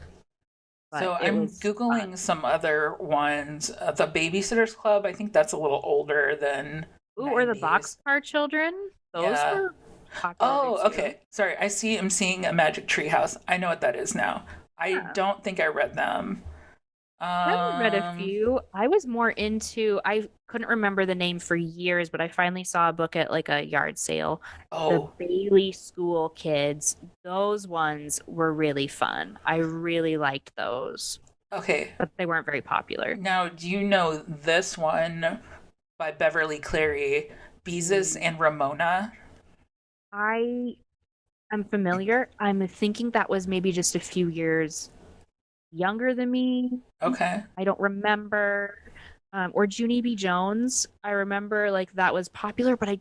But So it I'm was Googling some other ones. The Babysitter's Club, I think that's a little older than ooh, or the 90s. Boxcar Children. Those Yeah. were popular Oh, too. okay. Sorry, I'm seeing a Magic Treehouse. I know what that is now. I Yeah. don't think I read them. I've read a Um, few. I was more into, I couldn't remember the name for years, but I finally saw a book at like a yard sale. The oh, Bailey School Kids. Those ones were really fun. I really liked those, okay. but they weren't very popular. Now, do you know this one by Beverly Cleary, Beezus and Ramona? I am familiar. I'm thinking that was maybe just a few years younger than me. Okay. I don't remember. Or Junie B. Jones. I remember like that was popular, but I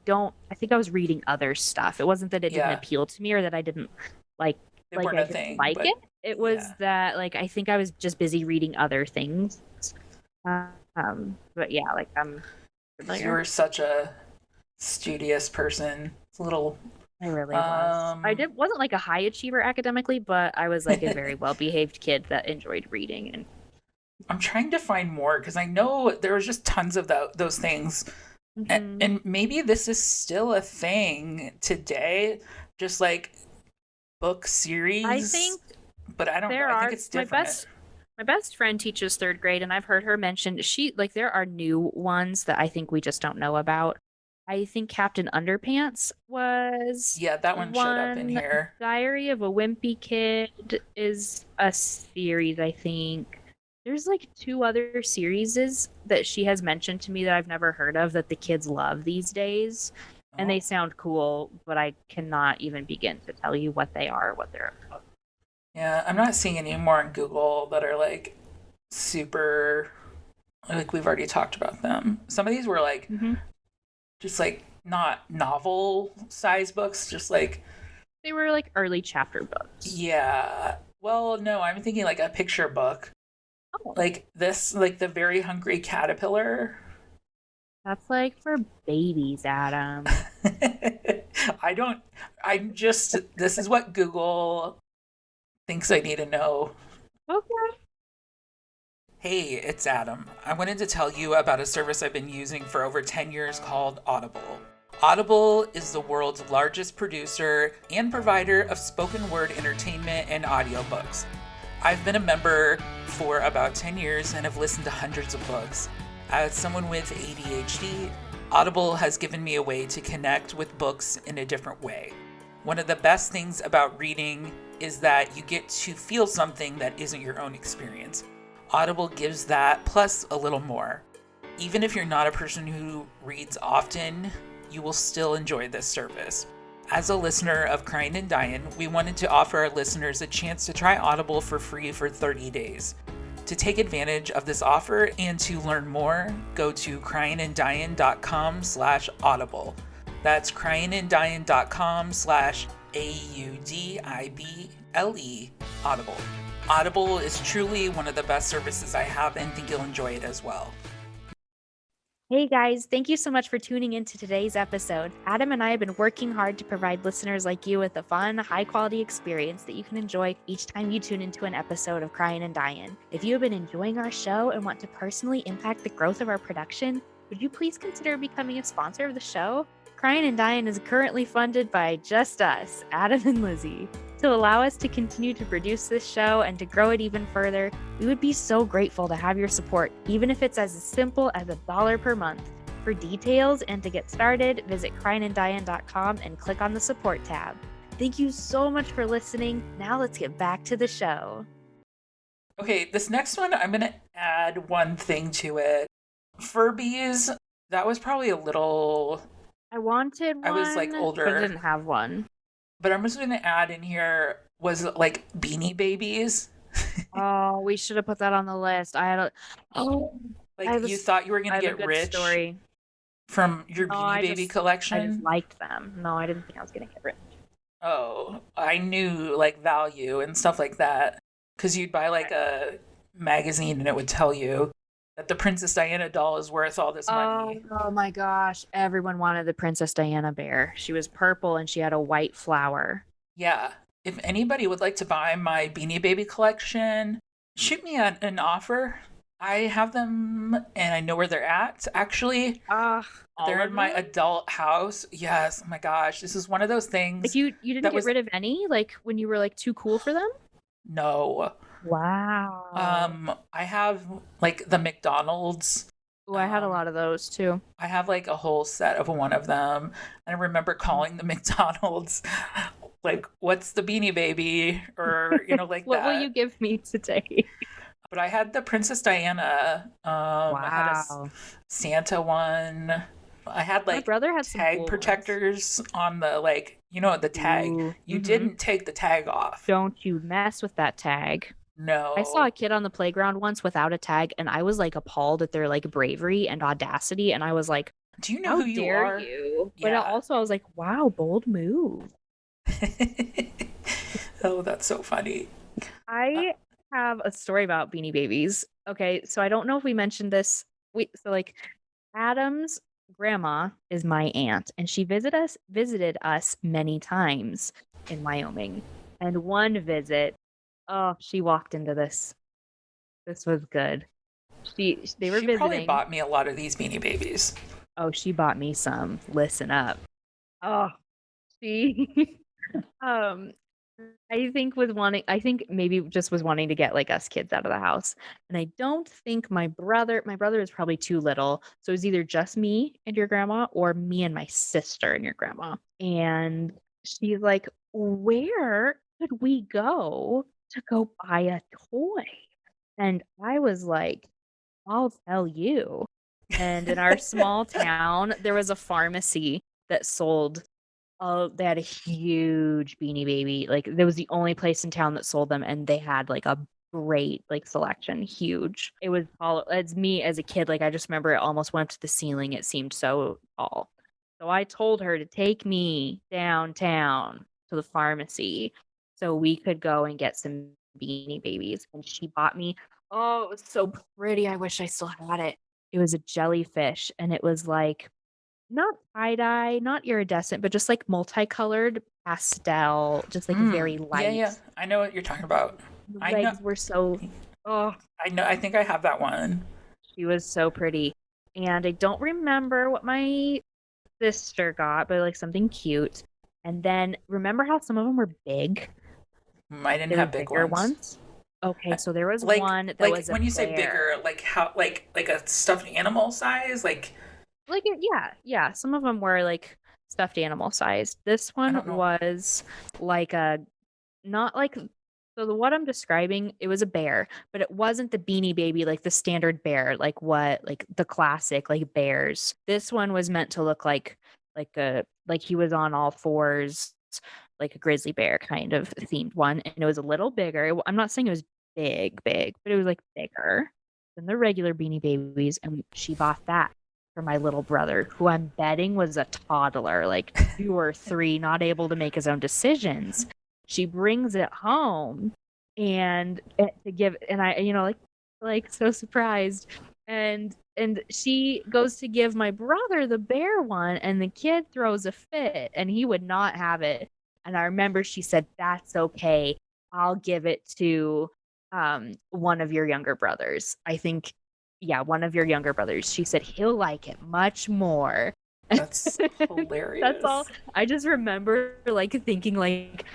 think I was reading other stuff. It wasn't that it didn't Yeah. appeal to me or that I didn't like They like weren't I a didn't thing, like but it. It was yeah. that like I think I was just busy reading other things. But yeah, like I'm 'Cause familiar. you were such a studious person. It's a little I really was. I wasn't like a high achiever academically, but I was like a very well behaved kid that enjoyed reading and I'm trying to find more because I know there was just tons of those things. Mhm. And maybe this is still a thing today, just like book series. I think but I don't know. there I are think it's different. my best friend teaches third grade and I've heard her mention there are new ones that I think we just don't know about. I think Captain Underpants was Yeah, that one showed up in one. here. Diary of a Wimpy Kid is a series, I think. There's like two other series that she has mentioned to me that I've never heard of that the kids love these days. And they Oh. sound cool, but I cannot even begin to tell you what they are, what they're about. Yeah, I'm not seeing any more on Google that are like super, like we've already talked about them. Some of these were like Mhm. just like not novel size books, just like They were like early chapter books. yeah. Well, no, I'm thinking like a picture book. Oh, Like this, like the Very Hungry Caterpillar. that's like for babies, Adam. This is what Google thinks I need to know. Okay. Hey, it's Adam. I wanted to tell you about a service I've been using for over 10 years called Audible. Audible is the world's largest producer and provider of spoken word entertainment and audiobooks. I've been a member for about 10 years and have listened to hundreds of books. As someone with ADHD, Audible has given me a way to connect with books in a different way. One of the best things about reading is that you get to feel something that isn't your own experience. Audible gives that plus a little more. Even if you're not a person who reads often, you will still enjoy this service. As a listener of Cryin and Dyin, we wanted to offer our listeners a chance to try Audible for free for 30 days. To take advantage of this offer and to learn more, go to cryinanddyin.com/audible. That's cryinanddyin.com/AUDIBLE audible. Audible is truly one of the best services I have and think you'll enjoy it as well. Hey guys, thank you so much for tuning into today's episode. Adam and I have been working hard to provide listeners like you with a fun, high-quality experience that you can enjoy each time you tune into an episode of Cryin and Dyin. If you have been enjoying our show and want to personally impact the growth of our production, would you please consider becoming a sponsor of the show? Cryin and Dyin is currently funded by just us, Adam and Lizzie. To allow us to continue to produce this show and to grow it even further, we would be so grateful to have your support, even if it's as simple as $1 per month. For details and to get started, visit cryinanddyin.com and click on the support tab. Thank you so much for listening. Now let's get back to the show. Okay, this next one, I'm going to add one thing to it. Furbies, that was probably a little... I wanted one, I was like older. but I didn't have one. But I'm just going to add in here, was like Beanie Babies. Oh, we should have put that on the list. I had a... You thought you were going to get rich story from your Beanie Baby collection? I just liked them. No, I didn't think I was going to get rich. Oh, I knew like value and stuff like that. Because you'd buy like a magazine and it would tell you that the Princess Diana doll is worth all this money. Oh my gosh. Everyone wanted the Princess Diana bear. She was purple and she had a white flower. Yeah. If anybody would like to buy my Beanie Baby collection, shoot me an offer. I have them and I know where they're at, actually. They're in my adult house. Yes. Oh my gosh. This is one of those things. Like you didn't get rid of any? Like when you were like too cool for them? No. Wow. I have like the McDonald's. Oh, I had a lot of those too. I have like a whole set of one of them. And I remember calling the McDonald's like, what's the Beanie Baby? Or, like what that. Will you give me today? But I had the Princess Diana. Wow. I had a Santa one. I had like my brother had tag cool protectors on the the tag. Ooh, you didn't take the tag off. Don't you mess with that tag. No. I saw a kid on the playground once without a tag and I was like appalled at their like bravery and audacity and I was like, do you know who you are? You? Yeah. But also I was like, wow, bold move. Oh, that's so funny. I have a story about Beanie Babies. Okay, so I don't know if we mentioned this. Adam's grandma is my aunt, and she visited us many times in Wyoming. And one visit, she walked into this. This was good. They were visiting. She probably bought me a lot of these Beanie Babies. Oh, she bought me some. Listen up. Oh, she I think maybe just was wanting to get like us kids out of the house. And I don't think my brother is probably too little. So it was either just me and your grandma or me and my sister and your grandma. And she's like, where could we go to go buy a toy? And I was like, I'll tell you. And in our small town, there was a pharmacy that sold they had a huge Beanie Baby. Like, there was the only place in town that sold them, and they had like a great like selection. Huge. It was all as me as a kid. Like, I just remember it almost went to the ceiling. It seemed so tall. So I told her to take me downtown to the pharmacy so we could go and get some Beanie Babies. And she bought me. Oh, it was so pretty. I wish I still had it. It was a jellyfish, and it was like not tie-dye, not iridescent, but just like multicolored pastel, just like very light. Yeah. I know what you're talking about. The legs were so... Oh. I know. I think I have that one. She was so pretty. And I don't remember what my sister got, but like something cute. And then remember how some of them were big? I didn't have big ones. Okay, so there was Like one that like was a when you say bear. bigger, like how like a stuffed animal size? Like Yeah. Some of them were like stuffed animal sized. This I one don't know. was like a not like what I'm describing, it was a bear, but it wasn't the Beanie Baby, like the standard bear, like the classic like bears. This one was meant to look like he was on all fours, like a grizzly bear kind of themed one, and it was a little bigger. I'm not saying it was big, but it was like bigger than the regular Beanie Babies, and she bought that for my little brother, who I'm betting was a toddler, like 2 or 3, not able to make his own decisions. She brings it home and to give, and I, like so surprised. And she goes to give my brother the bear one, and the kid throws a fit, and he would not have it. And I remember she said, "That's okay. I'll give it to one of your younger brothers." I think, yeah, one of your younger brothers. She said he'll like it much more. That's That's all. hilarious. I just remember like thinking like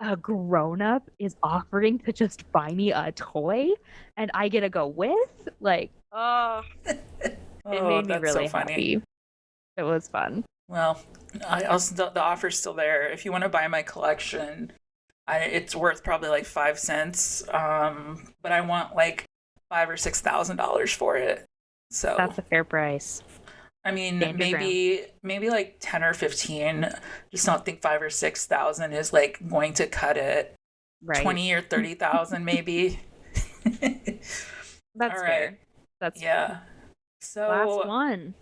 a grown up is offering to just buy me a toy and I get to go with? Like, oh, it Oh, made me that's so really funny. happy. It was fun. Well, I also the offer's still there. If you want to buy my collection, it's worth probably like 5 cents. But I want like $5,000 or $6,000 for it. So That's a fair price. I mean, Stand your ground. maybe like 10 or 15. Just don't think 5 or 6 thousand is like going to cut it. Right. 20 or 30,000 maybe. That's All fair. right. That's Yeah. last So one.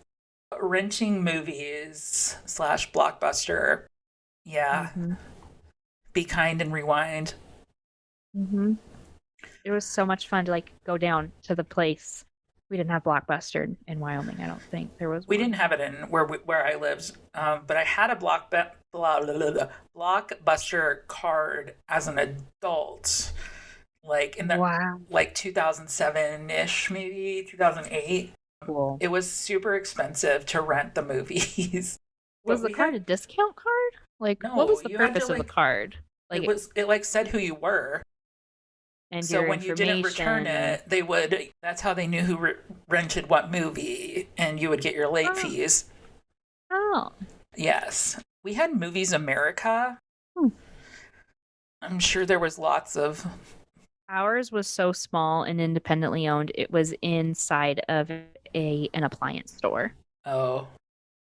renting movies / Blockbuster. Yeah. Mm-hmm. Be kind and rewind. Mm-hmm. It was so much fun to like go down to the place. We didn't have Blockbuster in Wyoming. I don't think there was We one. didn't have it in where I lived, but I had a Blockbuster card as an adult, like in the Wow. like 2007 ish, maybe 2008. Cool. It was super expensive to rent the movies. Was But the we card had a discount card? Like, what no, was the you had to purpose of the like card? Like, it like said who you were. and So your when you didn't return information. it, they would. That's how they knew who rented what movie, and you would get your late Oh, fees. oh. Yes, we had Movies America. Hmm. I'm sure there was lots of. Ours was so small and independently owned. It was inside of an appliance store. Oh,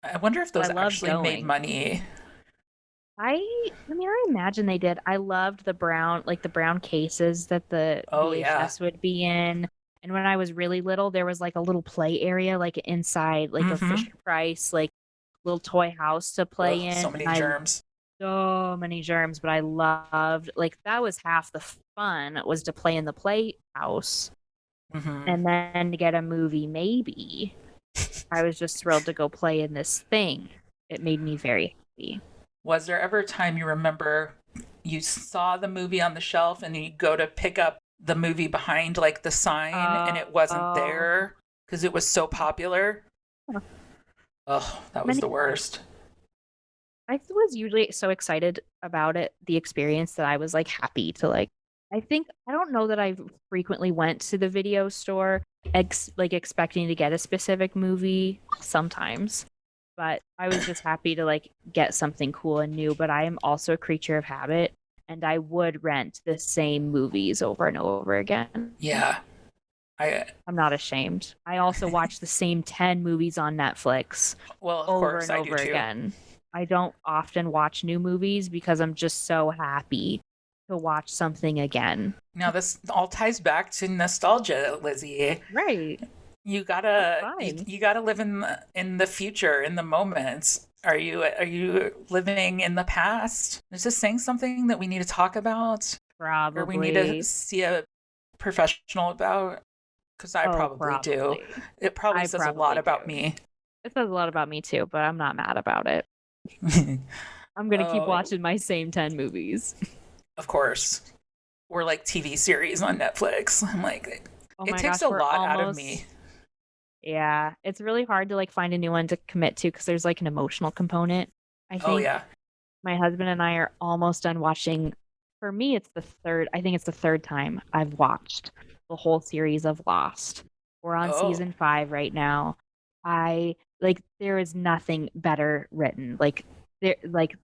I wonder if So I those loved actually made going. money. I mean, I imagine they did. I loved the brown cases that the Oh yeah. VHS would be in. And when I was really little, there was like a little play area, like inside, like a Mm-hmm. Fisher Price, like little toy house to play Ugh, in. so And many I germs. so many germs, but I loved like that was half the fun was to play in the playhouse Mm-hmm. and then to get a movie maybe. I was just thrilled to go play in this thing. It made me very happy. Was there ever a time you remember you saw the movie on the shelf and you go to pick up the movie behind like the sign and it wasn't Oh, there because it was so popular? Oh, that was many the times. worst. I was usually so excited about it, the experience that I was like happy to like. I don't know that I frequently went to the video store like expecting to get a specific movie sometimes, but I was just happy to like get something cool and new. But I am also a creature of habit, and I would rent the same movies over and over again. Yeah. I I'm not ashamed. I also watch the same 10 movies on Netflix well, of over course and I do over too. again. I don't often watch new movies because I'm just so happy to watch something again. Now this all ties back to nostalgia, Lizzie. Right. You That's gotta fine. you gotta live in the future, in the moments. Are you living in the past? Is this saying something that we need to talk about, or we need to Probably. see a professional about? Because I Oh, probably do. probably. It probably I says a lot probably about do. me. It says a lot about me too, but I'm not mad about it. I'm gonna keep Oh, watching my same 10 movies. of course. Or like TV series on Netflix. I'm like, Oh it my takes gosh, a we're lot out of me. almost. Yeah, it's really hard to like find a new one to commit to because there's like an emotional component. I Oh think yeah. my husband and I are almost done watching For me, I think it's the third time I've watched the whole series of Lost. We're on Oh, season 5 right now. There is nothing better written. The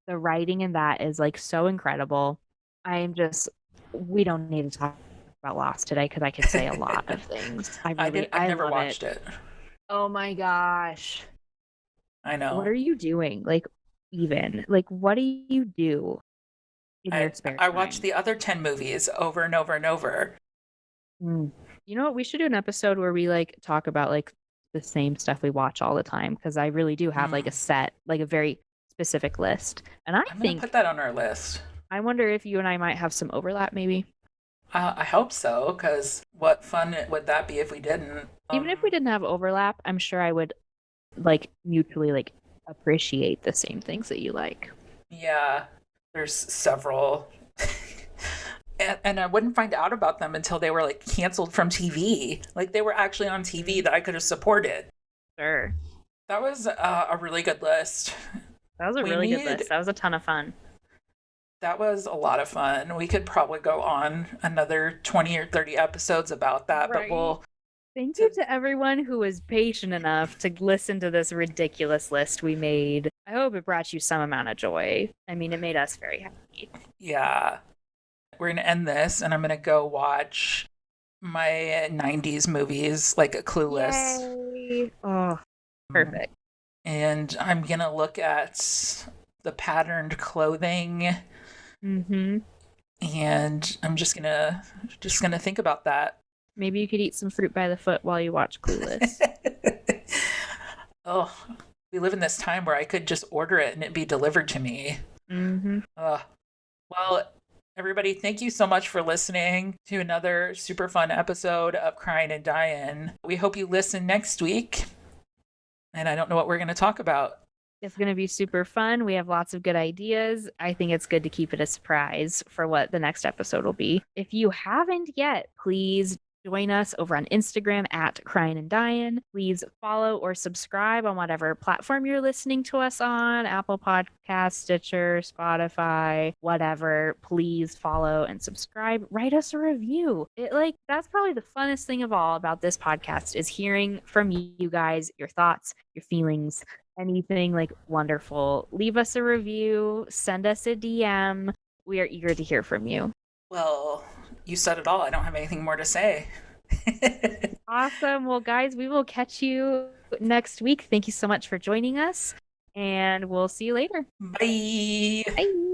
writing in that is like so incredible. I am just, we don't need to talk about Lost today because I could say a lot of things. I've I never love it. watched it. Oh my gosh. I What know. are you doing? What do you do in your spare I watched time? the other 10 movies over and over and over. Mm. You know what? We should do an episode where we like talk about like the same stuff we watch all the time because I really do have like a very specific list. And I'm gonna put that on our list. I wonder if you and I might have some overlap maybe. I hope so, because what fun would that be if we didn't? Even if we didn't have overlap, I'm sure I would like mutually like appreciate the same things that you like. Yeah, there's several. And I wouldn't find out about them until they were like canceled from TV. Like they were actually on TV that I could have supported. Sure. That was a really good list. That was a We really good need- list. That was a ton of fun. That was a lot of fun. We could probably go on another 20 or 30 episodes about that, Right. but we'll. Thank you to everyone who was patient enough to listen to this ridiculous list we made. I hope it brought you some amount of joy. I mean, it made us very happy. Yeah. We're going to end this, and I'm going to go watch my 90s movies, like Clueless. Yay. Oh, perfect. And I'm going to look at the patterned clothing. Mm-hmm. And I'm just gonna think about that. Maybe you could eat some fruit by the foot while you watch Clueless. Oh, we live in this time where I could just order it and it be delivered to me. Mm-hmm. Well, everybody, thank you so much for listening to another super fun episode of Cryin and Dyin. We hope you listen next week. And I don't know what we're going to talk about. It's going to be super fun. We have lots of good ideas. I think it's good to keep it a surprise for what the next episode will be. If you haven't yet, please join us over on Instagram at Cryin and Dyin. Please follow or subscribe on whatever platform you're listening to us on, Apple Podcasts, Stitcher, Spotify, whatever. Please follow and subscribe. Write us a review. That's probably the funnest thing of all about this podcast is hearing from you guys, your thoughts, your feelings, anything like wonderful. Leave us a review, send us a DM. We are eager to hear from you. Well, you said it all. I don't have anything more to say. Awesome. Well, guys, we will catch you next week. Thank you so much for joining us, and we'll see you later. Bye. Bye.